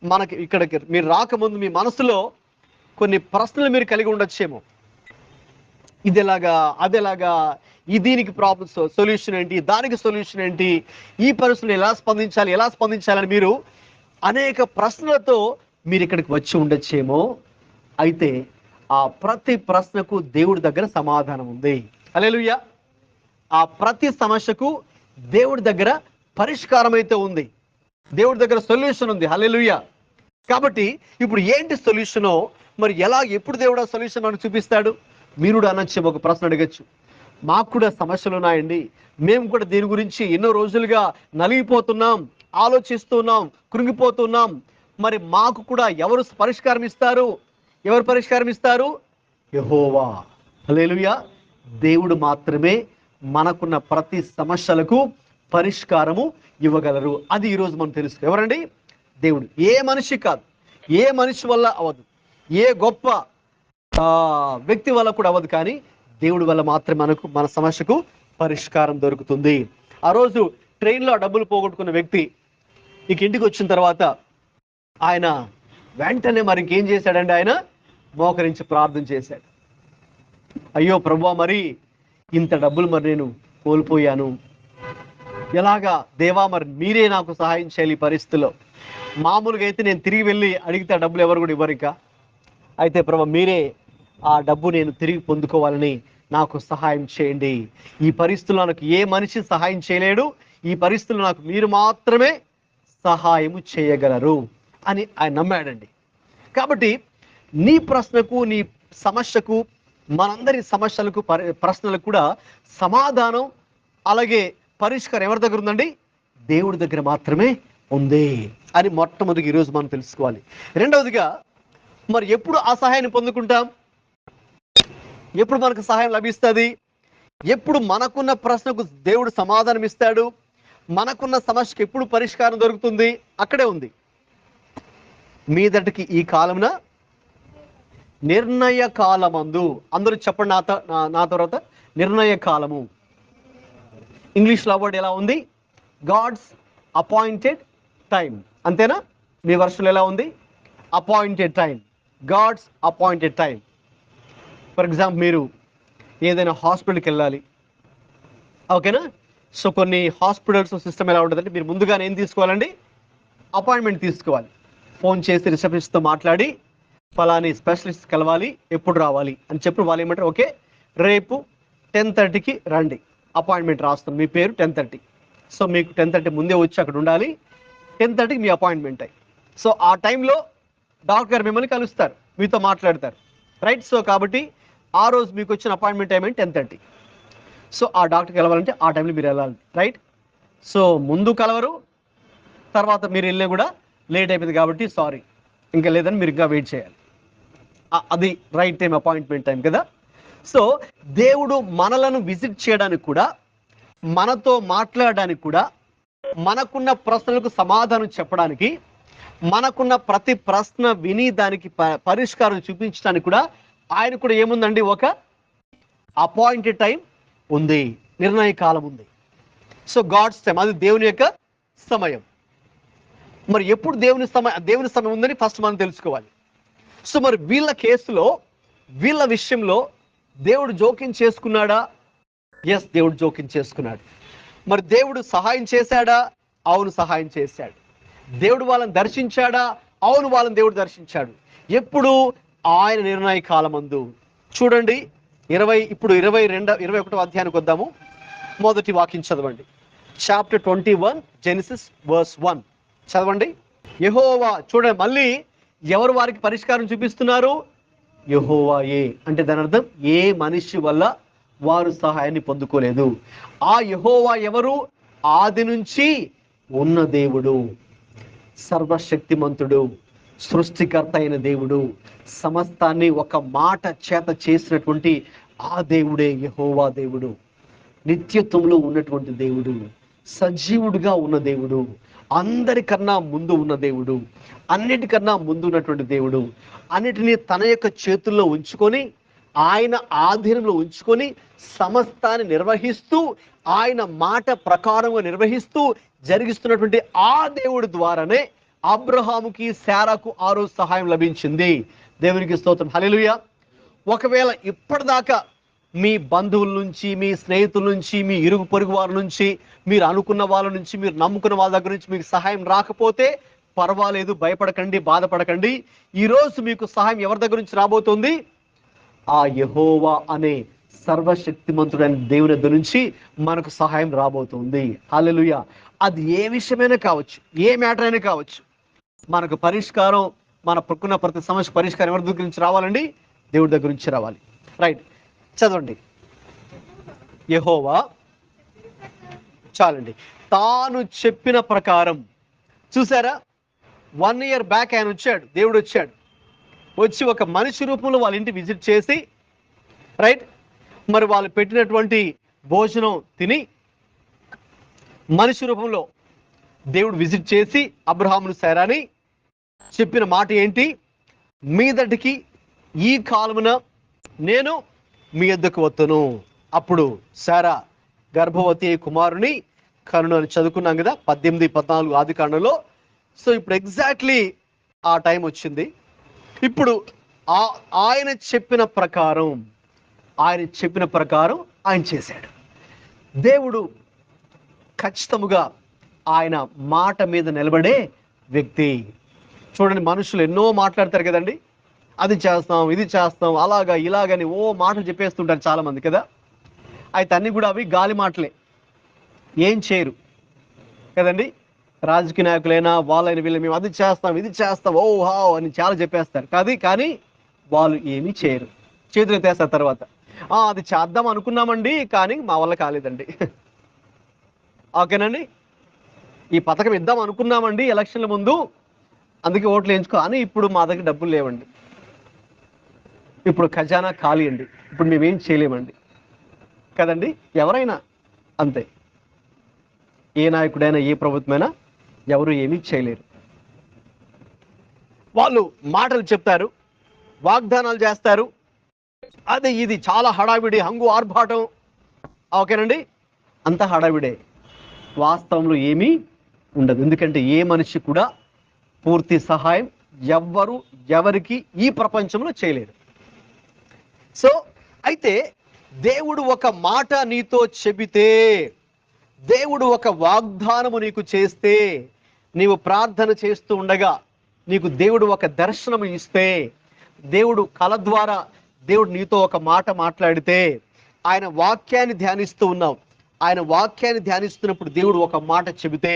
Speaker 2: మనకి ఇక్కడికి మీరు రాకముందు మీ మనసులో కొన్ని ప్రశ్నలు మీరు కలిగి ఉండొచ్చేమో. ఇది ఎలాగా, అది ఎలాగా, దీనికి ప్రాబ్లమ్ సొల్యూషన్ ఏంటి, దానికి సొల్యూషన్ ఏంటి, ఈ పరిస్థితులు ఎలా స్పందించాలని మీరు అనేక ప్రశ్నలతో మీరు ఇక్కడికి వచ్చి ఉండొచ్చేమో. అయితే ఆ ప్రతి ప్రశ్నకు దేవుడి దగ్గర సమాధానం ఉంది. హల్లెలూయా. ఆ ప్రతి సమస్యకు దేవుడి దగ్గర పరిష్కారం అయితే ఉంది, దేవుడి దగ్గర సొల్యూషన్ ఉంది. హల్లెలూయా. కాబట్టి ఇప్పుడు ఏంటి సొల్యూషనో, మరి ఎప్పుడు దేవుడు ఆ సొల్యూషన్ మనకు చూపిస్తాడు? మీరు కూడా అనొచ్చు, ఒక ప్రశ్న అడగచ్చు, మాకు కూడా సమస్యలు ఉన్నాయండి, మేము కూడా దీని గురించి ఎన్నో రోజులుగా నలిగిపోతున్నాం, ఆలోచిస్తున్నాం, కృంగిపోతున్నాం, మరి మాకు కూడా ఎవరు పరిష్కారం ఇస్తారు? యెహోవా. హల్లెలూయా. దేవుడు మాత్రమే మనకున్న ప్రతి సమస్యలకు పరిష్కారము ఇవ్వగలరు. అది ఈరోజు మనం తెలుసు. ఎవరండి? దేవుడు. ఏ మనిషి కాదు, ఏ మనిషి వల్ల అవ్వదు, ఏ గొప్ప వ్యక్తి వల్ల కూడా అవ్వదు, కానీ దేవుడి వల్ల మాత్రమే మన సమస్యకు పరిష్కారం దొరుకుతుంది. ఆ రోజు ట్రైన్లో డబ్బులు పోగొట్టుకున్న వ్యక్తి ఇక ఇంటికి వచ్చిన తర్వాత ఆయన వెంటనే మరి ఇంకేం చేశాడంటే, ఆయన మోకరించి ప్రార్థన చేశాడు. అయ్యో ప్రభువా, మరి ఇంత డబ్బులు మరి నేను కోల్పోయాను, ఎలాగా దేవా, మరి మీరే నాకు సహాయం చేయాలి ఈ పరిస్థితిలో. మామూలుగా అయితే నేను తిరిగి వెళ్ళి అడిగితే ఆ డబ్బులు ఎవరు కూడా ఇవ్వరు ఇక. అయితే ప్రభువా, మీరే ఆ డబ్బు నేను తిరిగి పొందుకోవాలని నాకు సహాయం చేయండి. ఈ పరిస్థితుల్లో నాకు ఏ మనిషి సహాయం చేయలేడు, ఈ పరిస్థితుల్లో నాకు మీరు మాత్రమే సహాయము చేయగలరు అని ఆయన నమ్మాడండి. కాబట్టి నీ ప్రశ్నకు, నీ సమస్యకు, మనందరి సమస్యలకు, ప్రశ్నలకు కూడా సమాధానం, అలాగే పరిష్కారం ఎవరి దగ్గర ఉందండి? దేవుడి దగ్గర మాత్రమే ఉంది అని మొట్టమొదటిగా ఈరోజు మనం తెలుసుకోవాలి. రెండవదిగా, మరి ఎప్పుడు ఆ సహాయాన్ని పొందుకుంటాం? ఎప్పుడు మనకు సహాయం లభిస్తుంది? ఎప్పుడు మనకున్న ప్రశ్నకు దేవుడు సమాధానం ఇస్తాడు? మనకున్న సమస్యకు ఎప్పుడు పరిష్కారం దొరుకుతుంది? అక్కడే ఉంది. మీదటికి ఈ కాలమున నిర్ణయ కాలమందు. అందరూ చెప్పండి నా తర్వాత. నిర్ణయ కాలము. ఇంగ్లీష్లో వర్డ్ ఎలా ఉంది? God's appointed time. అంతేనా? మీ వర్షన్లో ఎలా ఉంది? Appointed time. God's appointed time. For example, మీరు ఏదైనా హాస్పిటల్కి వెళ్ళాలి, ఓకేనా? సో కొన్ని హాస్పిటల్స్ సిస్టమ్ ఎలా ఉంటుందంటే, మీరు ముందుగానే ఏం తీసుకోవాలండి? అపాయింట్మెంట్ తీసుకోవాలి. ఫోన్ చేసి రిసెప్షనిస్ట్తో మాట్లాడి ఫలాని స్పెషలిస్ట్ కలవాలి, ఎప్పుడు రావాలి అని చెప్పి వాళ్ళు ఏమంటారు, ఓకే రేపు 10:30కి రండి, అపాయింట్మెంట్ రాస్తాం, మీ పేరు 10:30. సో మీకు 10:30 ముందే వచ్చి అక్కడ ఉండాలి. 10:30కి మీ అపాయింట్మెంట్ అయ్యి, సో ఆ టైంలో డాక్టర్ గారు మిమ్మల్ని కలుస్తారు, మీతో మాట్లాడతారు, రైట్? సో కాబట్టి ఆ రోజు మీకు వచ్చిన అపాయింట్మెంట్ టైం ఏంటి? 10:30. సో ఆ డాక్టర్కి వెళ్ళాలంటే ఆ టైంలో మీరు వెళ్ళాలి, రైట్? సో ముందు కలవరు, తర్వాత మీరు వెళ్ళినా కూడా లేట్ అయిపోయింది కాబట్టి సారీ, ఇంకా లేదని మీరు ఇంకా వెయిట్ చేయాలి. అది రైట్ టైం, అపాయింట్మెంట్ టైం కదా. సో దేవుడు మనలను విజిట్ చేయడానికి కూడా, మనతో మాట్లాడడానికి కూడా, మనకున్న ప్రశ్నలకు సమాధానం చెప్పడానికి, మనకున్న ప్రతి ప్రశ్న విని దానికి పరిష్కారం చూపించడానికి కూడా ఆయన కూడా ఏముందండి, ఒక అపాయింటెడ్ టైం ఉంది, నిర్ణయ కాలం ఉంది. సో గాడ్స్ టైం, అది దేవుని యొక్క సమయం. మరి ఎప్పుడు దేవుని సమయం ఉందని ఫస్ట్ మనం తెలుసుకోవాలి. సో మరి వీళ్ళ కేసులో, వీళ్ళ విషయంలో దేవుడు జోక్యం చేసుకున్నాడా? ఎస్, దేవుడు జోక్యం చేసుకున్నాడు. మరి దేవుడు సహాయం చేశాడా? అవును, సహాయం చేశాడు. దేవుడు వాళ్ళని దర్శించాడా? అవును, వాళ్ళని దేవుడు దర్శించాడు. ఎప్పుడు? ఆయన నిర్ణయ కాలమందు. చూడండి, 21వ అధ్యాయానికి వద్దాము. మొదటి వాక్యం చదవండి. చాప్టర్ 21 జెనసిస్ వర్స్ 1 చదవండి. యెహోవా, చూడండి, మళ్ళీ ఎవరు వారికి పరిష్కారం చూపిస్తున్నారు? యెహోవాయే. అంటే దాని అర్థం ఏ మనిషి వల్ల వారు సహాయాన్ని పొందుకోలేదు. ఆ యెహోవా ఎవరు? ఆది నుంచి ఉన్న దేవుడు, సర్వశక్తిమంతుడు, సృష్టికర్త అయిన దేవుడు, సమస్తాన్ని ఒక మాట చేత చేసినటువంటి ఆ దేవుడే యెహోవా దేవుడు. నిత్యత్వంలో ఉన్నటువంటి దేవుడు, సజీవుడిగా ఉన్న దేవుడు, అందరికన్నా ముందు ఉన్న దేవుడు, అన్నిటికన్నా ముందు ఉన్నటువంటి దేవుడు, అన్నిటినీ తన యొక్క చేతుల్లో ఉంచుకొని, ఆయన ఆధీనంలో ఉంచుకొని సమస్తాన్ని నిర్వహిస్తూ, ఆయన మాట ప్రకారంగా నిర్వహిస్తూ జరిగిస్తున్నటువంటి ఆ దేవుడి ద్వారానే అబ్రహాముకి, శారాకు ఆ రోజు సహాయం లభించింది. దేవునికి స్తోత్రం, హల్లెలూయా. ఒకవేళ ఇప్పటిదాకా మీ బంధువుల నుంచి, మీ స్నేహితుల నుంచి, మీ ఇరుగు పొరుగు వారి నుంచి, మీరు అనుకున్న వాళ్ళ నుంచి, మీరు నమ్ముకున్న వాళ్ళ దగ్గర నుంచి మీకు సహాయం రాకపోతే పర్వాలేదు, భయపడకండి, బాధపడకండి. ఈరోజు మీకు సహాయం ఎవరి దగ్గర నుంచి రాబోతుంది? ఆ యెహోవా అనే సర్వశక్తిమంతుడైన దేవుని దగ్గర నుంచి మనకు సహాయం రాబోతుంది. హల్లెలూయా. అది ఏ విషయమైనా కావచ్చు, ఏ మ్యాటర్ అయినా కావచ్చు, మనకు పరిష్కారం, మన పక్కన ప్రతి సమస్య పరిష్కారం ఎవరి దగ్గర నుంచి రావాలండి? దేవుడి దగ్గర నుంచి రావాలి. రైట్, చదవండి. యెహోవా, చాలండి, తాను చెప్పిన ప్రకారం. చూసారా, 1 year బ్యాక్ ఆయన వచ్చాడు, దేవుడు వచ్చాడు, వచ్చి ఒక మనిషి రూపంలో వాళ్ళ ఇంటి విజిట్ చేసి, రైట్, మరి వాళ్ళు పెట్టినటువంటి భోజనం తిని, మనిషి రూపంలో దేవుడు విజిట్ చేసి అబ్రహామును, శారాని చెప్పిన మాట ఏంటి? మీదటికి ఈ కాలమున నేను మీ యొద్దకు వత్తును, అప్పుడు శారా గర్భవతి కుమారుని కనును అని చదువుకున్నాం కదా 18-14 ఆది కాండంలో. సో ఇప్పుడు ఎగ్జాక్ట్లీ ఆ టైం వచ్చింది. ఇప్పుడు ఆయన చెప్పిన ప్రకారం ఆయన చేశాడు. దేవుడు ఖచ్చితముగా ఆయన మాట మీద నిలబడే వ్యక్తి. చూడండి, మనుషులు ఎన్నో మాట్లాడతారు కదండి, అది చేస్తాం, ఇది చేస్తాం, అలాగా ఇలాగని ఓ మాటలు చెప్పేస్తుంటారు చాలా మంది కదా. అయితే అన్ని కూడా అవి గాలి మాటలే, ఏం చేయరు కదండి. రాజకీయ నాయకులైనా వాళ్ళైన వీళ్ళు మేము అది చేస్తాం, ఇది చేస్తాం, ఓ హావ్ అని చాలా చెప్పేస్తారు కానీ వాళ్ళు ఏమీ చేయరు, చేతులు ఎత్తేస్తారు. తర్వాత అది చేద్దాం అనుకున్నామండి కానీ మా వల్ల కాలేదండి. ఓకేనండి, ఈ పథకం ఇద్దాం అనుకున్నామండి ఎలక్షన్ల ముందు, అందుకే ఓట్లు వేయించుకో అని, ఇప్పుడు మా దగ్గర డబ్బులు లేవండి, ఇప్పుడు ఖజానా ఖాళీ అండి, ఇప్పుడు మేమేం చేయలేమండి కదండి. ఎవరైనా అంతే, ఏ నాయకుడైనా, ఏ ప్రభుత్వమైనా ఎవరు ఏమీ చేయలేరు. వాళ్ళు మాటలు చెప్తారు, వాగ్దానాలు చేస్తారు, అది ఇది చాలా హడావిడి, హంగు ఆర్భాటం. ఓకేనండి, అంత హడావిడే, వాస్తవంలో ఏమీ ఉండదు. ఎందుకంటే ఏ మనిషి కూడా పూర్తి సహాయం ఎవరికి ఈ ప్రపంచంలో చేయలేరు. సో అయితే దేవుడు ఒక మాట నీతో చెబితే, దేవుడు ఒక వాగ్దానము నీకు చేస్తే, నీవు ప్రార్థన చేస్తూ ఉండగా నీకు దేవుడు ఒక దర్శనం ఇస్తే, దేవుడు కల ద్వారా దేవుడు నీతో ఒక మాట మాట్లాడితే, ఆయన వాక్యాన్ని ధ్యానిస్తూ ఉన్నావు, ఆయన వాక్యాన్ని ధ్యానిస్తున్నప్పుడు దేవుడు ఒక మాట చెబితే,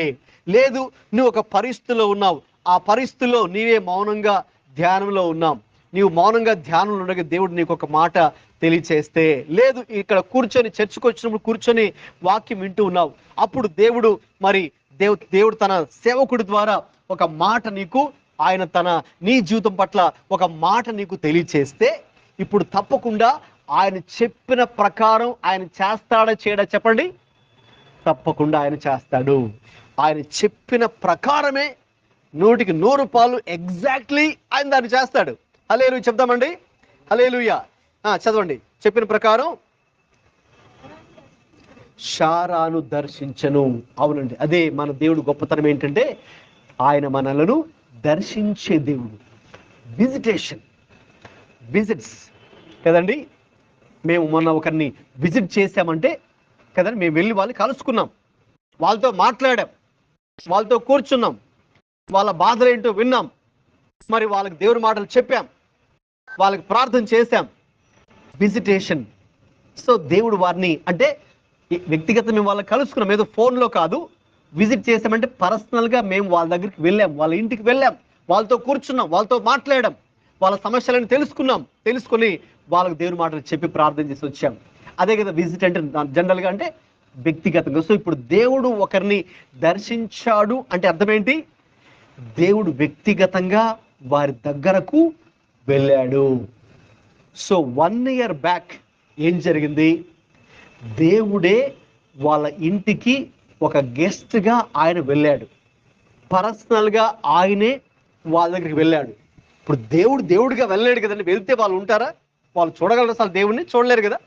Speaker 2: లేదు నువ్వు ఒక పరిస్థితిలో ఉన్నావు, ఆ పరిస్థితిలో నీవే మౌనంగా ధ్యానంలో ఉన్నావు, నీవు మౌనంగా ధ్యానంలో ఉండగా దేవుడు నీకు ఒక మాట తెలియచేస్తే, లేదు ఇక్కడ కూర్చొని చర్చకు వచ్చినప్పుడు కూర్చొని వాక్యం వింటూ ఉన్నావు, అప్పుడు దేవుడు దేవుడు తన సేవకుడి ద్వారా ఒక మాట నీకు, ఆయన నీ జీవితం పట్ల ఒక మాట నీకు తెలియచేస్తే, ఇప్పుడు తప్పకుండా ఆయన చెప్పిన ప్రకారం ఆయన చేస్తాడా చేయడా చెప్పండి? తప్పకుండా ఆయన చేస్తాడు. ఆయన చెప్పిన ప్రకారమే 100% ఎగ్జాక్ట్లీ ఆయన దాన్ని చేస్తాడు. హల్లెలూయా చెప్దామండి. హల్లెలూయా. చదవండి. చెప్పిన ప్రకారం శారాను దర్శించను. అవునండి, అదే మన దేవుడు గొప్పతనం ఏంటంటే ఆయన మనలను దర్శించే దేవుడు. విజిట్స్ కదండి. మేము మొన్న ఒకరిని విజిట్ చేశామంటే కదండి, మేము వెళ్ళి వాళ్ళని కలుసుకున్నాం, వాళ్ళతో మాట్లాడాం, వాళ్ళతో కూర్చున్నాం, వాళ్ళ బాధలు ఏంటో విన్నాం, మరి వాళ్ళకి దేవుడి మాటలు చెప్పాం, వాళ్ళకి ప్రార్థన చేశాం. విజిటేషన్. సో దేవుడు వారిని అంటే వ్యక్తిగతంగా మేము వాళ్ళని కలుసుకున్నాం, ఏదో ఫోన్లో కాదు. విజిట్ చేసామంటే పర్సనల్గా మేము వాళ్ళ దగ్గరికి వెళ్ళాం, వాళ్ళ ఇంటికి వెళ్ళాం, వాళ్ళతో కూర్చున్నాం, వాళ్ళతో మాట్లాడాం, వాళ్ళ సమస్యలను తెలుసుకొని వాళ్ళకి దేవుని మాటలు చెప్పి ప్రార్థన చేసి వచ్చాం. అదే కదా విజిట్ అంటే జనరల్గా అంటే వ్యక్తిగతంగా. సో ఇప్పుడు దేవుడు ఒకరిని దర్శించాడు అంటే అర్థం ఏంటి? దేవుడు వ్యక్తిగతంగా వారి దగ్గరకు వెళ్ళాడు. సో 1 year బ్యాక్ ఏం జరిగింది? దేవుడే వాళ్ళ ఇంటికి ఒక గెస్ట్గా ఆయన వెళ్ళాడు. పర్సనల్గా ఆయనే వాళ్ళ దగ్గరికి వెళ్ళాడు. ఇప్పుడు దేవుడిగా వెళ్ళాడు కదండి. వెళ్తే వాళ్ళు ఉంటారా? వాళ్ళు చూడగలరు? అసలు దేవుడిని చూడలేరు కదా.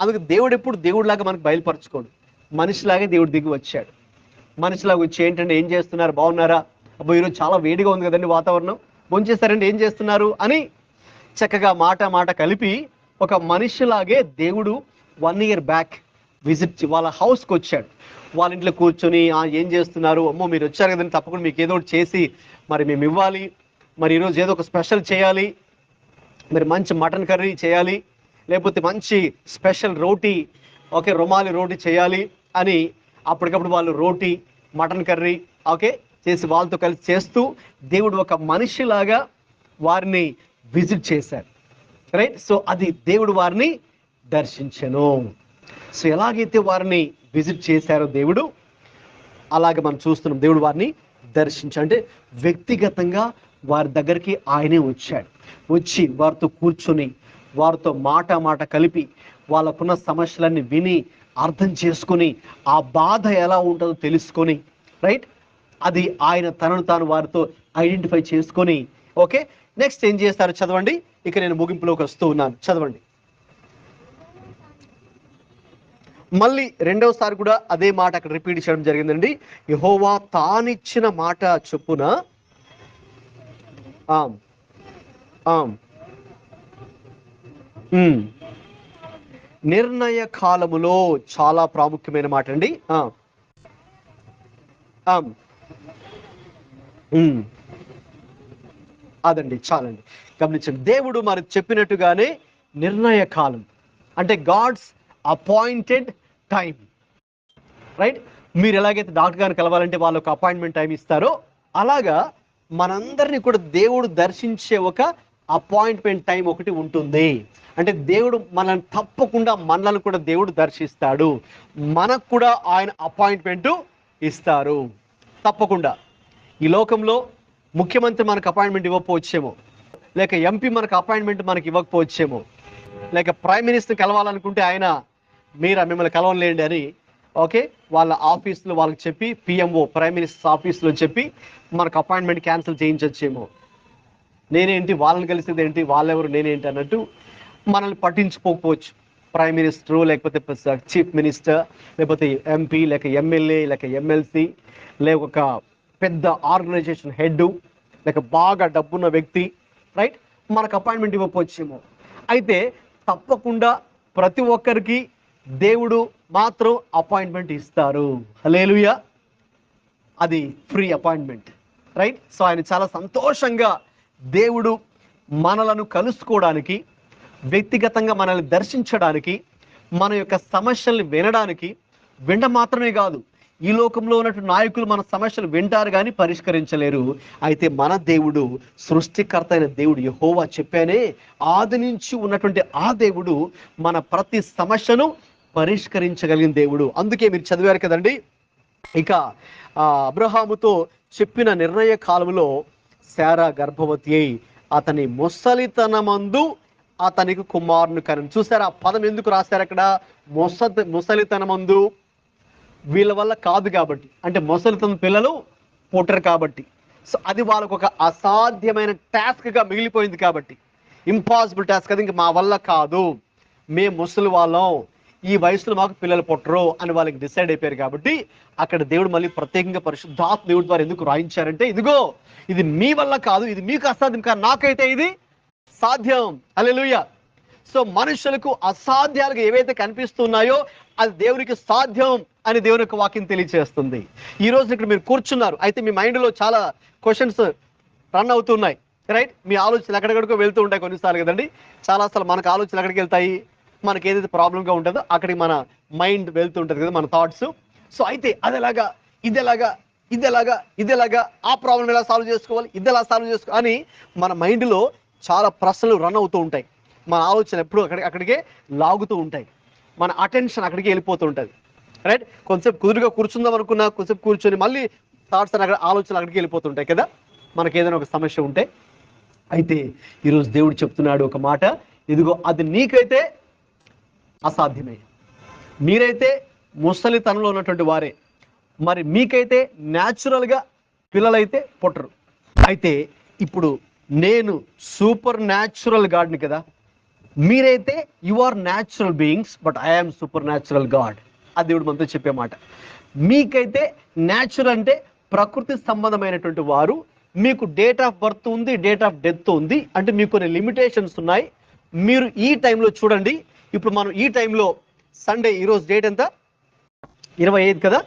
Speaker 2: అందుకే దేవుడు ఎప్పుడు దేవుడిలాగా మనకు బయలుపరచుకోడు. మనిషిలాగే దేవుడు దిగి వచ్చాడు. మనిషిలాగా వచ్చి ఏంటంటే ఏం చేస్తున్నారు, బాగున్నారా, అబ్బో ఈరోజు చాలా వేడిగా ఉంది కదండి వాతావరణం, భోంచేస్తారండి, ఏం చేస్తున్నారు అని చక్కగా మాట కలిపి ఒక మనిషిలాగే దేవుడు 1 year బ్యాక్ విజిట్ వాళ్ళ హౌస్కి వచ్చాడు. వాళ్ళ ఇంట్లో కూర్చొని ఏం చేస్తున్నారు, అమ్మో మీరు వచ్చారు కదండి, తప్పకుండా మీకు ఏదో ఒకటి చేసి మరి మేము ఇవ్వాలి, మరి ఈరోజు ఏదో ఒక స్పెషల్ చేయాలి, మరి మంచి మటన్ కర్రీ చేయాలి, లేకపోతే మంచి స్పెషల్ రోటీ, ఓకే రుమాలి రోటీ చేయాలి అని అప్పటికప్పుడు వాళ్ళు రోటీ మటన్ కర్రీ ఓకే చేసి వాళ్ళతో కలిసి చేస్తూ దేవుడు ఒక మనిషిలాగా వారిని విజిట్ చేశారు. రైట్. సో అది దేవుడు వారిని దర్శించెను. సో ఎలాగైతే వారిని విజిట్ చేశారో దేవుడు, అలాగే మనం చూస్తున్నాం దేవుడు వారిని దర్శించాడు. అంటే వ్యక్తిగతంగా వారి దగ్గరికి ఆయనే వచ్చాడు. వచ్చి వారితో కూర్చొని వారితో మాట కలిపి వాళ్ళకున్న సమస్యలన్నీ విని అర్థం చేసుకొని ఆ బాధ ఎలా ఉంటుందో తెలుసుకొని రైట్ అది ఆయన తనను తాను వారితో ఐడెంటిఫై చేసుకొని ఓకే నెక్స్ట్ ఏం చేస్తారు చదవండి. ఇక నేను ముగింపులోకి వస్తూ ఉన్నాను, చదవండి. మళ్ళీ రెండవసారి కూడా అదే మాట అక్కడ రిపీట్ చేయడం జరిగిందండి. యెహోవా తానిచ్చిన మాట చొప్పున నిర్ణయ కాలములో, చాలా ప్రాముఖ్యమైన మాట అండి. అదండి చాలండి, గమనించండి. దేవుడు మరి చెప్పినట్టుగానే నిర్ణయ కాలం అంటే గాడ్స్ అపాయింటెడ్ టైం. రైట్. మీరు ఎలాగైతే డాక్టర్ గారిని కలవాలంటే వాళ్ళు ఒక అపాయింట్మెంట్ టైం ఇస్తారో అలాగా మనందరినీ కూడా దేవుడు దర్శించే ఒక అపాయింట్మెంట్ టైం ఒకటి ఉంటుంది. అంటే దేవుడు మనల్ని తప్పకుండా మనల్ని కూడా దేవుడు దర్శిస్తాడు. మనకు కూడా ఆయన అపాయింట్మెంటు ఇస్తారు తప్పకుండా. ఈ లోకంలో ముఖ్యమంత్రి మనకు అపాయింట్మెంట్ ఇవ్వకపోవచ్చేమో, లేక ఎంపీ మనకు అపాయింట్మెంట్ మనకి ఇవ్వకపోవచ్చేమో, లేక ప్రైమ్ మినిస్టర్ కలవాలనుకుంటే ఆయన మిమ్మల్ని కలవలేండి అని ఓకే వాళ్ళ ఆఫీస్లో వాళ్ళకి చెప్పి పిఎంఓ ప్రైమ్ మినిస్టర్ ఆఫీస్లో చెప్పి మనకు అపాయింట్మెంట్ క్యాన్సిల్ చేయించచ్చేమో. నేనేంటి వాళ్ళని కలిసేది ఏంటి, వాళ్ళెవరు నేనేంటి అన్నట్టు మనల్ని పట్టించుకోకపోవచ్చు. ప్రైమ్ మినిస్టరు లేకపోతే చీఫ్ మినిస్టర్ లేకపోతే ఎంపీ లేక ఎమ్మెల్యే లేక ఎమ్మెల్సీ లేక ఒక పెద్ద ఆర్గనైజేషన్ హెడ్ లేక బాగా డబ్బున్న వ్యక్తి రైట్ మనకు అపాయింట్మెంట్ ఇవ్వకపోవచ్చేమో. అయితే తప్పకుండా ప్రతి ఒక్కరికి దేవుడు మాత్రం అపాయింట్మెంట్ ఇస్తారు. హల్లెలూయా. అది ఫ్రీ అపాయింట్మెంట్ రైట్. సో ఆయన చాలా సంతోషంగా దేవుడు మనలను కలుసుకోవడానికి, వ్యక్తిగతంగా మనల్ని దర్శించడానికి, మన యొక్క సమస్యల్ని వినడానికి, మాత్రమే కాదు ఈ లోకంలో ఉన్నట్టు నాయకులు మన సమస్యలు వింటారు కానీ పరిష్కరించలేరు. అయితే మన దేవుడు సృష్టికర్త అయిన దేవుడు యెహోవా చెప్పానే ఆది నుంచి ఉన్నటువంటి ఆ దేవుడు మన ప్రతి సమస్యను పరిష్కరించగలిగిన దేవుడు. అందుకే మీరు చదివారు కదండి. ఇక అబ్రహాముతో చెప్పిన నిర్ణయ కాలంలో శారా గర్భవతి అయి అతని ముసలితనమందు అతనికి కుమారుని కనెను. చూసారా ఆ పదం ఎందుకు రాశారు అక్కడ? ముసలితనమందు వీళ్ళ వల్ల కాదు కాబట్టి, అంటే ముసలితనం పిల్లలు పుట్టరు కాబట్టి. సో అది వాళ్ళకు ఒక అసాధ్యమైన టాస్క్గా మిగిలిపోయింది కాబట్టి, ఇంపాసిబుల్ టాస్క్, అది ఇంక మా వల్ల కాదు, మేము ముసలి వాళ్ళం, ఈ వయసులో మాకు పిల్లలు పుట్టరు అని వాళ్ళకి డిసైడ్ అయిపోయారు కాబట్టి, అక్కడ దేవుడు మళ్ళీ ప్రత్యేకంగా పరిశుద్ధాత్మ దేవుడి ద్వారా ఎందుకు రాయించారంటే, ఇదిగో ఇది మీ వల్ల కాదు, ఇది మీకు అసాధ్యం కాదు, నాకైతే ఇది సాధ్యం. హల్లెలూయా. సో మనుషులకు అసాధ్యాలుగా ఏవైతే కనిపిస్తున్నాయో అది దేవునికి సాధ్యం అని దేవుని యొక్క వాక్యం తెలియజేస్తుంది. ఈ రోజు ఇక్కడ మీరు కూర్చున్నారు, అయితే మీ మైండ్లో చాలా క్వశ్చన్స్ రన్ అవుతున్నాయి, రైట్? మీ ఆలోచనలు ఎక్కడెక్కడికో వెళ్తూ ఉంటాయి కొన్నిసార్లు కదండి. చాలాసార్లు మనకు ఆలోచనలు ఎక్కడికి వెళ్తాయి, మనకి ఏదైతే ప్రాబ్లంగా ఉంటుందో అక్కడికి మన మైండ్ వెళ్తూ ఉంటుంది కదా, మన థాట్స్. సో అయితే అదేలాగా ఇదేలాగా ఇదేలాగా ఇదేలాగా, ఆ ప్రాబ్లం ఎలా సాల్వ్ చేసుకోవాలి, ఇది ఎలా సాల్వ్ చేసుకోవాలి అని మన మైండ్లో చాలా ప్రశ్నలు రన్ అవుతూ ఉంటాయి. మన ఆలోచన ఎప్పుడు అక్కడికే లాగుతూ ఉంటాయి, మన అటెన్షన్ అక్కడికి వెళ్ళిపోతూ ఉంటుంది, రైట్? కొంచెంసేపు కుదురుగా కూర్చుందాం అనుకున్నా, కొంచెంసేపు కూర్చొని మళ్ళీ థాట్స్ అని ఆలోచనలు అక్కడికి వెళ్ళిపోతుంటాయి కదా, మనకి ఏదైనా ఒక సమస్య ఉంటే. అయితే ఈరోజు దేవుడు చెప్తున్నాడు ఒక మాట, ఇదిగో అది నీకైతే అసాధ్యమే, మీరైతే ముసలితనంలో ఉన్నటువంటి వారే, మరి మీకైతే న్యాచురల్గా పిల్లలైతే పుట్టరు. అయితే ఇప్పుడు నేను సూపర్ న్యాచురల్ గాడ్ని కదా, మీరైతే you are natural beings, but I am super natural God. అది దేవుడు మనతో చెప్పే మాట. మీకైతే న్యాచురల్ అంటే ప్రకృతి సంబంధమైనటువంటి వారు, మీకు డేట్ ఆఫ్ బర్త్ ఉంది, డేట్ ఆఫ్ డెత్ ఉంది, అంటే మీకు కొన్ని లిమిటేషన్స్ ఉన్నాయి. మీరు ఈ టైంలో చూడండి, ఇప్పుడు మనం ఈ టైంలో సండే, ఈరోజు డేట్ ఎంత? 25 కదా,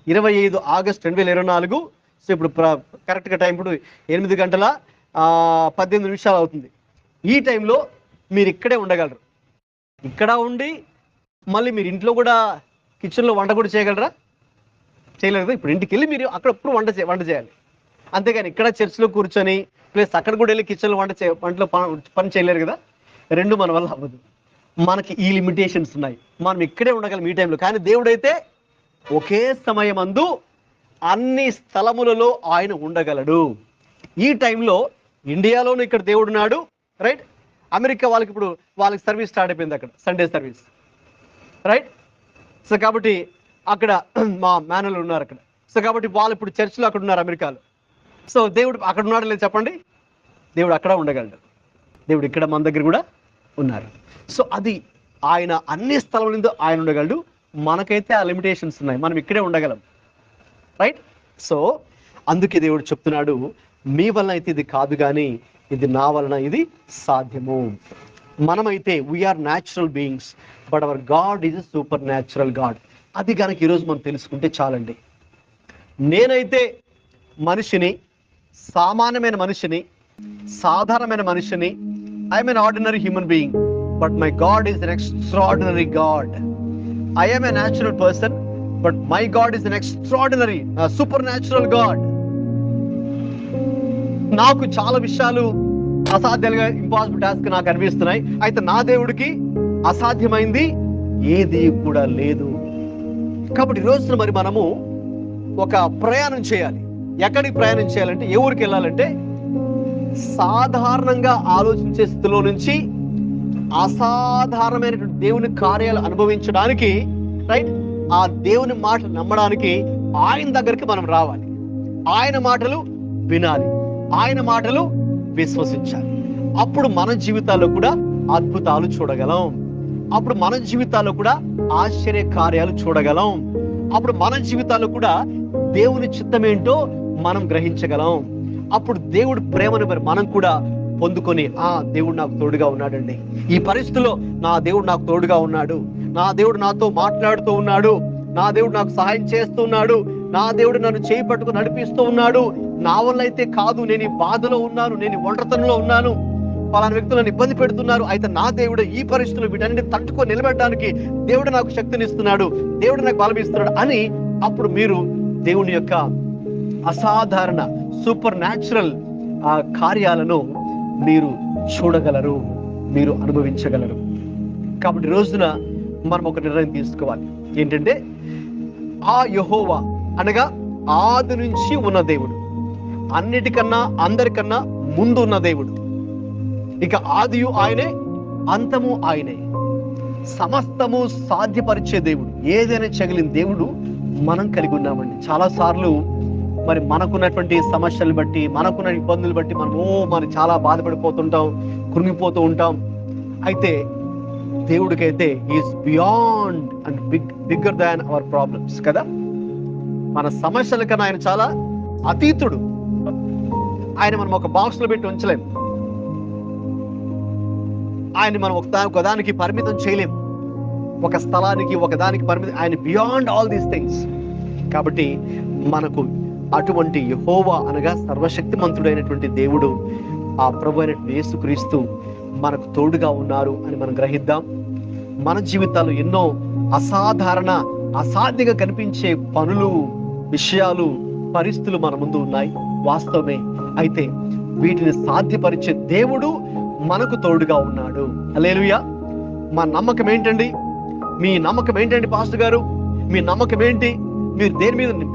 Speaker 2: 25 ఆగస్ట్ 2024. సో ఇప్పుడు కరెక్ట్గా టైం ఇప్పుడు 8:18 అవుతుంది. ఈ టైంలో మీరు ఇక్కడే ఉండగలరు. ఇక్కడ ఉండి మళ్ళీ మీరు ఇంట్లో కూడా కిచెన్లో వంట కూడా చేయగలరా? చేయలేరు కదా. ఇప్పుడు ఇంటికి వెళ్ళి మీరు అక్కడ ఎప్పుడు వంట చేయాలి, అంతేగాని ఇక్కడ చర్చిలో కూర్చొని ప్లస్ అక్కడ కూడా వెళ్ళి కిచెన్లో వంటలో పని చేయలేరు కదా. రెండు మన వల్ల అవ్వదు, మనకి ఈ లిమిటేషన్స్ ఉన్నాయి. మనం ఇక్కడే ఉండగలం ఈ టైంలో. కానీ దేవుడైతే ఒకే సమయమందు అన్ని స్థలములలో ఆయన ఉండగలడు. ఈ టైంలో ఇండియాలోనూ ఇక్కడ దేవుడు ఉన్నాడు, రైట్? అమెరికా వాళ్ళకి ఇప్పుడు వాళ్ళకి సర్వీస్ స్టార్ట్ అయిపోయింది అక్కడ, సండే సర్వీస్, రైట్? సో కాబట్టి అక్కడ మా మేనలు ఉన్నారు అక్కడ. సో కాబట్టి వాళ్ళు ఇప్పుడు చర్చిలో అక్కడ ఉన్నారు అమెరికాలో. సో దేవుడు అక్కడ ఉన్నాడు లేదు చెప్పండి, దేవుడు అక్కడ ఉండగలడు, దేవుడు ఇక్కడ మన దగ్గర కూడా ఉన్నారు. సో అది ఆయన అన్ని స్థలంలో ఆయన ఉండగలడు. మనకైతే ఆ లిమిటేషన్స్ ఉన్నాయి, మనం ఇక్కడే ఉండగలం, రైట్? సో అందుకే దేవుడు చెప్తున్నాడు, మీ వలన అయితే ఇది కాదు కానీ ఇది నా వలన ఇది సాధ్యము. మనమైతే we are natural beings, but our God is a super natural God. అది కనుక ఈరోజు మనం తెలుసుకుంటే చాలండి. నేనైతే మనిషిని, సామాన్యమైన మనిషిని, సాధారణమైన మనిషిని, I am an ordinary human being, but my God is an extraordinary God. I am a natural person, but my God is an extraordinary, supernatural God. నాకు చాలా విషయాలు అసాధ్యాలుగా, ఇంపాసిబుల్ టాస్క్ నాకు అనిపిస్తున్నాయి. అయితే నా దేవుడికి అసాధ్యమైంది ఏది కూడా లేదు. కాబట్టి ఈరోజు మరి మనము ఒక ప్రయాణం చేయాలి. ఎక్కడికి ప్రయాణం చేయాలంటే, ఏ ఊరికి వెళ్ళాలంటే, సాధారణంగా ఆలోచించే స్థితిలో నుంచి అసాధారణమైనటువంటి దేవుని కార్యాలు అనుభవించడానికి, రైట్, ఆ దేవుని మాటలు నమ్మడానికి ఆయన దగ్గరికి మనం రావాలి. ఆయన మాటలు వినాలి, ఆయన మాటలు విశ్వసించాలి. అప్పుడు మన జీవితాల్లో కూడా అద్భుతాలు చూడగలం, అప్పుడు మన జీవితాల్లో కూడా ఆశ్చర్య కార్యాలు చూడగలం, అప్పుడు మన జీవితాల్లో కూడా దేవుని చిత్తం ఏంటో మనం గ్రహించగలం. అప్పుడు దేవుడు ప్రేమను మనం కూడా పొందుకొని, ఆ దేవుడు నాకు తోడుగా ఉన్నాడండి, ఈ పరిస్థితుల్లో నా దేవుడు నాకు తోడుగా ఉన్నాడు, నా దేవుడు నాతో మాట్లాడుతూ ఉన్నాడు, నా దేవుడు నాకు సహాయం చేస్తూ ఉన్నాడు, నా దేవుడు నన్ను చేయి పట్టుకుని నడిపిస్తూ ఉన్నాడు, నా వల్ల అయితే కాదు, నేను ఈ బాధలో ఉన్నాను, నేను ఒంటరితనంలో ఉన్నాను, పలానా వ్యక్తులను ఇబ్బంది పెడుతున్నారు, అయితే నా దేవుడు ఈ పరిస్థితులు వీటన్నిటిని తట్టుకొని నిలబెట్టడానికి దేవుడు నాకు శక్తిని ఇస్తున్నాడు, దేవుడు నాకు బలం ఇస్తున్నాడు అని అప్పుడు మీరు దేవుని యొక్క అసాధారణ సూపర్ న్యాచురల్ కార్యాలను మీరు చూడగలరు, మీరు అనుభవించగలరు. కాబట్టి రోజున మనం ఒక నిర్ణయం తీసుకోవాలి. ఏంటంటే, ఆ యెహోవా అనగా ఆది నుంచి ఉన్న దేవుడు, అన్నిటికన్నా అందరికన్నా ముందు ఉన్న దేవుడు, ఇక ఆదియు ఆయనే, అంతము ఆయనే, సమస్తము సాధ్యపరిచే దేవుడు, ఏదైనా చేయగలిగిన దేవుడు మనం కలిగి ఉన్నామండి. చాలా సార్లు మరి మనకున్నటువంటి సమస్యలు బట్టి, మనకున్న ఇబ్బందులు బట్టి మనం చాలా బాధపడిపోతుంటాం, కృంగిపోతూ ఉంటాం. అయితే దేవుడికైతే is beyond and bigger than our problems కదా. మన సమస్యల కన్నా ఆయన చాలా అతీతుడు. ఆయన మనం ఒక బాక్స్ లో పెట్టి ఉంచలేము, ఆయన మనం ఒకదానికి పరిమితం చేయలేము, ఒక స్థలానికి ఒకదానికి పరిమితం. ఆయన బియాండ్ ఆల్ దీస్ థింగ్స్. కాబట్టి మనకు అటువంటి యెహోవా అనగా సర్వశక్తిమంతుడైనటువంటి దేవుడు, ఆ ప్రభు అయినటువంటి యేసుక్రీస్తు మనకు తోడుగా ఉన్నారు అని మనం గ్రహిద్దాం. మన జీవితాలు ఎన్నో అసాధ్యంగా కనిపించే పనులు, విషయాలు, పరిస్థితులు మన ముందు ఉన్నాయి, వాస్తవమే. అయితే వీటిని సాధ్యపరిచే దేవుడు మనకు తోడుగా ఉన్నాడు. హల్లెలూయా. మా నమ్మకం ఏంటండి? మీ నమ్మకం ఏంటండి పాస్టర్ గారు? మీ నమ్మకం ఏంటి? మీరు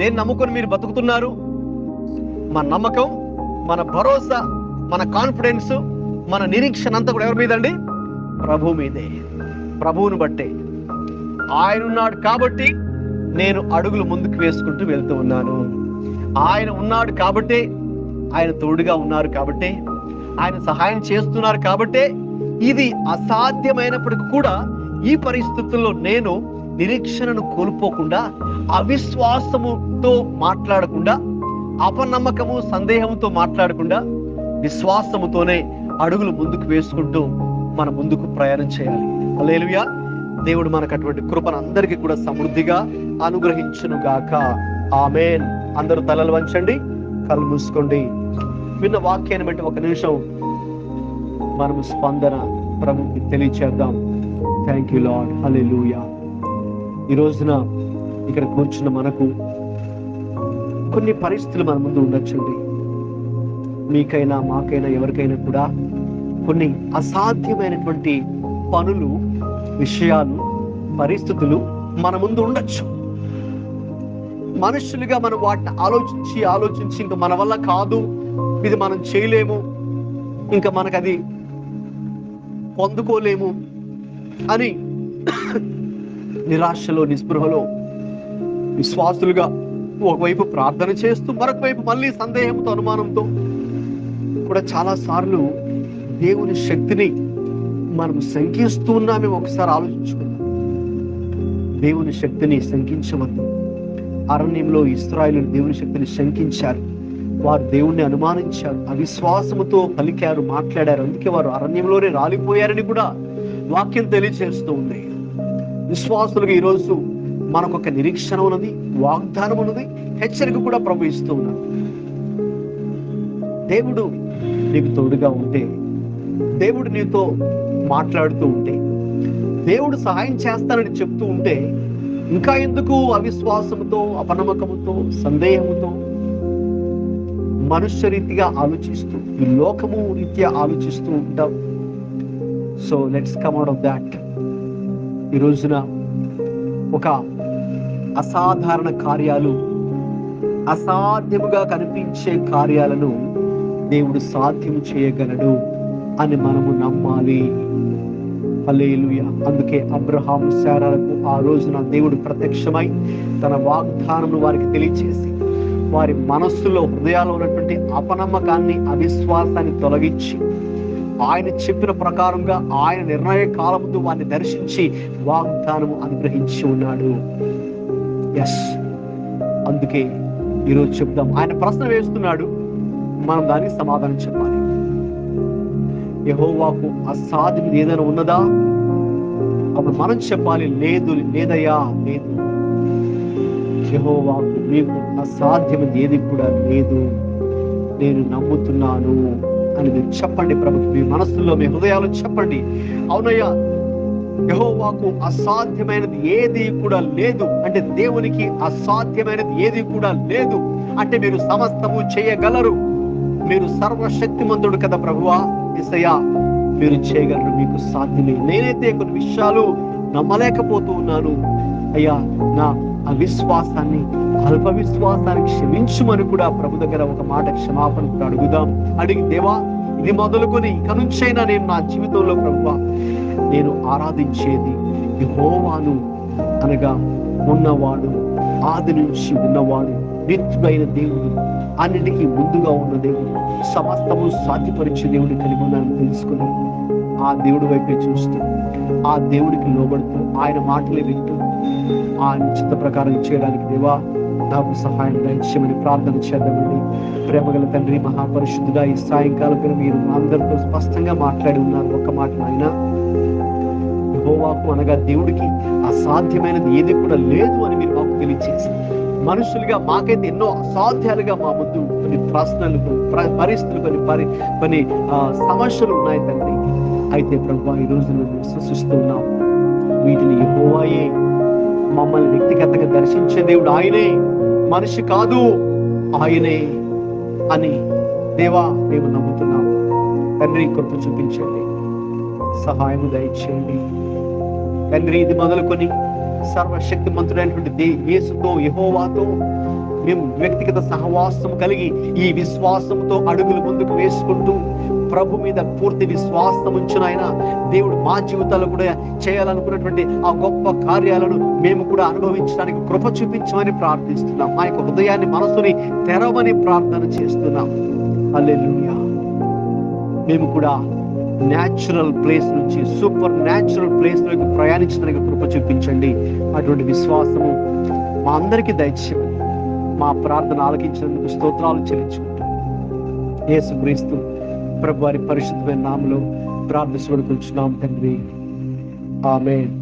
Speaker 2: దేని నమ్ముకొని మీరు బతుకుతున్నారు? మన నమ్మకం, మన భరోసా, మన కాన్ఫిడెన్స్, మన నిరీక్షణ అంతా కూడా ఎవరి మీద అండి? ప్రభు మీదే. ప్రభువును బట్టే. ఆయన ఉన్నాడు కాబట్టి నేను అడుగులు ముందుకు వేసుకుంటూ వెళ్తూ ఉన్నాను. ఆయన ఉన్నాడు కాబట్టే, ఆయన తోడుగా ఉన్నారు కాబట్టే, ఆయన సహాయం చేస్తున్నారు కాబట్టే, ఇది అసాధ్యమైనప్పటికీ కూడా ఈ పరిస్థితుల్లో నేను నిరీక్షణను కోల్పోకుండా, అవిశ్వాసముతో మాట్లాడకుండా, అపనమ్మకము సందేహంతో మాట్లాడకుండా, విశ్వాసముతోనే అడుగులు ముందుకు వేసుకుంటూ మన ముందుకు ప్రయాణం చేయాలి. హల్లెలూయా. దేవుడు మనకు అటువంటి కృపను అందరికీ కూడా సమృద్ధిగా అనుగ్రహించును గాక. ఆమేన్. అందరూ తలలు వంచండి, కళ్ళు మూసుకోండి. విన్న వాక్యాన్ని బట్టి ఒక నిమిషం మనము స్పందన ప్రభుకి తెలియచేద్దాం. Thank you Lord. హల్లెలూయా. ఈ రోజున ఇక్కడ కూర్చున్న మనకు కొన్ని పరిస్థితులు మన ముందు ఉండొచ్చండి. మీకైనా మాకైనా ఎవరికైనా కూడా కొన్ని అసాధ్యమైనటువంటి పనులు, విషయాలు, పరిస్థితులు మన ముందు ఉండొచ్చు. మనుషులుగా మనం వాటిని ఆలోచించి ఇంకా మన వల్ల కాదు, ఇది మనం చేయలేము, ఇంకా మనకు అది పొందుకోలేము అని నిరాశలో, నిస్పృహలో విశ్వాసులుగా ఒకవైపు ప్రార్థన చేస్తూ మరొక వైపు మళ్ళీ సందేహంతో, అనుమానంతో కూడా చాలా సార్లు దేవుని శక్తిని మనం శంకిస్తూ ఉన్నామేమో ఒకసారి ఆలోచించుకుందాం. దేవుని శక్తిని శంకించవద్దు. అరణ్యంలో ఇశ్రాయేలు దేవుని శక్తిని శంకించారు. వారు దేవుణ్ణి అనుమానించారు, అవిశ్వాసముతో పలికారు, మాట్లాడారు. అందుకే వారు అరణ్యంలోనే రాలిపోయారని కూడా వాక్యం తెలియజేస్తూ ఉంది. విశ్వాసులుగా ఈరోజు మనకొక నిరీక్షణ ఉన్నది, వాగ్దానం ఉన్నది, హెచ్చరిక కూడా ప్రభు ఇస్తూ ఉన్నారు. దేవుడు నీకు తోడుగా ఉంటే, దేవుడు నీతో మాట్లాడుతూ ఉంటే, దేవుడు సహాయం చేస్తానని చెప్తూ ఉంటే, ఇంకా ఎందుకు అవిశ్వాసముతో, అపనమ్మకముతో, సందేహముతో, మనుష్య రీతిగా ఆలోచిస్తూ, ఈ లోకము రీత్యా ఆలోచిస్తూ ఉంటాం? So let's come out of that. ఈ రోజున ఒక అసాధారణ కార్యాలు, అసాధ్యముగా కనిపించే కార్యాలను దేవుడు సాధ్యం చేయగలడు అని మనము నమ్మాలి. హల్లెలూయా. అందుకే అబ్రహాము, శారాలకు ఆ రోజున దేవుడు ప్రత్యక్షమై తన వాగ్దానమును వారికి తెలియచేసి, వారి మనస్సులో, హృదయాల్లో ఉన్నటువంటి అపనమ్మకాన్ని, అవిశ్వాసాన్ని తొలగించి, ఆయన చెప్పిన ప్రకారంగా ఆయన నిర్ణయ కాలముందు వారిని దర్శించి వాగ్దానము అనుగ్రహించి ఉన్నాడు. ఎస్. అందుకే ఈరోజు చెప్దాం. ఆయన ప్రశ్న వేస్తున్నాడు, మనం దానికి సమాధానం చెప్పాలి. యెహోవాకు అసాధ్యం ఏదైనా ఉన్నదా? అప్పుడు మనం చెప్పాలి, లేదు, లేదయ్యా, లేదు. యెహోవాకు మీకు అసాధ్యమైనది ఏది కూడా లేదు, నేను నమ్ముతున్నాను అని మీరు చెప్పండి ప్రభుకి. మీ మనస్సులో, మీ హృదయాలు చెప్పండి, అవునయ్యా, యెహోవాకు అసాధ్యమైనది ఏది కూడా లేదు అంటే, దేవునికి అసాధ్యమైనది ఏది కూడా లేదు అంటే మీరు సమస్తము చేయగలరు. మీరు సర్వశక్తిమంతుడు కదా ప్రభువా. యేసయ్యా, మీరు చేయగలరు, మీకు సాధ్యమే. నేనైతే కొన్ని విషయాలు నమ్మలేకపోతూ ఉన్నాను అయ్యా, నా అవిశ్వాసాన్ని, అల్ప విశ్వాసానికి క్షమించుమని కూడా ప్రభు దగ్గర ఒక మాట క్షమాపణ కూడా అడుగుదాం. అడిగి, దేవా, ఇది మొదలుకొని ఇక నుంచైనా నేను నా జీవితంలో ప్రభువా నేను ఆరాధించేది యెహోవాను, అనగా ఉన్నవాడు, ఆది నుంచి ఉన్నవాడు, నిత్యుడైన దేవుడు, అన్నిటికీ ముందుగా ఉన్న దేవుడు, సమస్తము సాధ్యపరిచే దేవుడు కలిగి ఉన్నానని తెలుసుకుని ఆ దేవుడి వైపే చూస్తూ, ఆ దేవుడికి లోబడుతూ, ఆయన మాటలే వింటూ ఆయన చిత్త ప్రకారం చేయడానికి దేవా నాకు సహాయం దయచేయమని ప్రార్థన చేద్దామండి. ప్రేమగల తండ్రి, మహాపరిశుద్ధుడా, ఈ సాయంకాలం మీరు మా అందరితో స్పష్టంగా మాట్లాడి ఉన్నారు. ఒక మాట ఆయన యెహోవాకు అనగా దేవుడికి అసాధ్యమైనది ఏది కూడా లేదు అని మీరు మాకు తెలియజేసి, మనుషులుగా మాకైతే ఎన్నో అసాధ్యాలుగా మా ముందు కొన్ని ప్రశ్నలు, పరిస్థితులు, కొన్ని సమస్యలు ఉన్నాయి తండ్రి. అయితే ప్రభువా, ఈ రోజు మేము విశ్వసిస్తూ ఉన్నాం, వీటిని యెహోవాయే మమ్మల్ని వ్యక్తిగతంగా దర్శించే దేవుడు ఆయనే, మనిషి కాదు ఆయనే అని దేవా మేము నమ్ముతున్నాం. తండ్రి, కృప చూపించండి, సహాయము దయచేయండి తండ్రి. ఇది మొదలుకొని సర్వశక్తి మంతుడైనటువంటి యేసుతో, యెహోవాతో మేము వ్యక్తిగత సహవాసం కలిగి ఈ విశ్వాసంతో అడుగులు ముందుకు వేసుకుంటూ ప్రభు మీద పూర్తి విశ్వాసం ఉంచిన ఆయన దేవుడు మా జీవితాల్లో కూడా చేయాలనుకున్నటువంటి ఆ గొప్ప కార్యాలను మేము కూడా అనుభవించడానికి కృప చూపించమని ప్రార్థిస్తున్నాం. మా యొక్క హృదయాన్ని, మనసుని తెరవని ప్రార్థన చేస్తున్నాం. హల్లెలూయా. మేము కూడా న్యాచురల్ ప్లేస్ నుంచి సూపర్ న్యాచురల్ ప్లేస్ లోకి ప్రయాణించడానికి కృప చూపించండి. అటువంటి విశ్వాసము మా అందరికీ దయచేయండి. మా ప్రార్థన ఆలకించినందుకు స్తోత్రాలు చెల్లించుకుంటాం. యేసుక్రీస్తు ప్రభు వారి పరిశుద్ధమైన నామములో ప్రార్థించుకుంటున్నాం తండ్రి. ఆమేన్.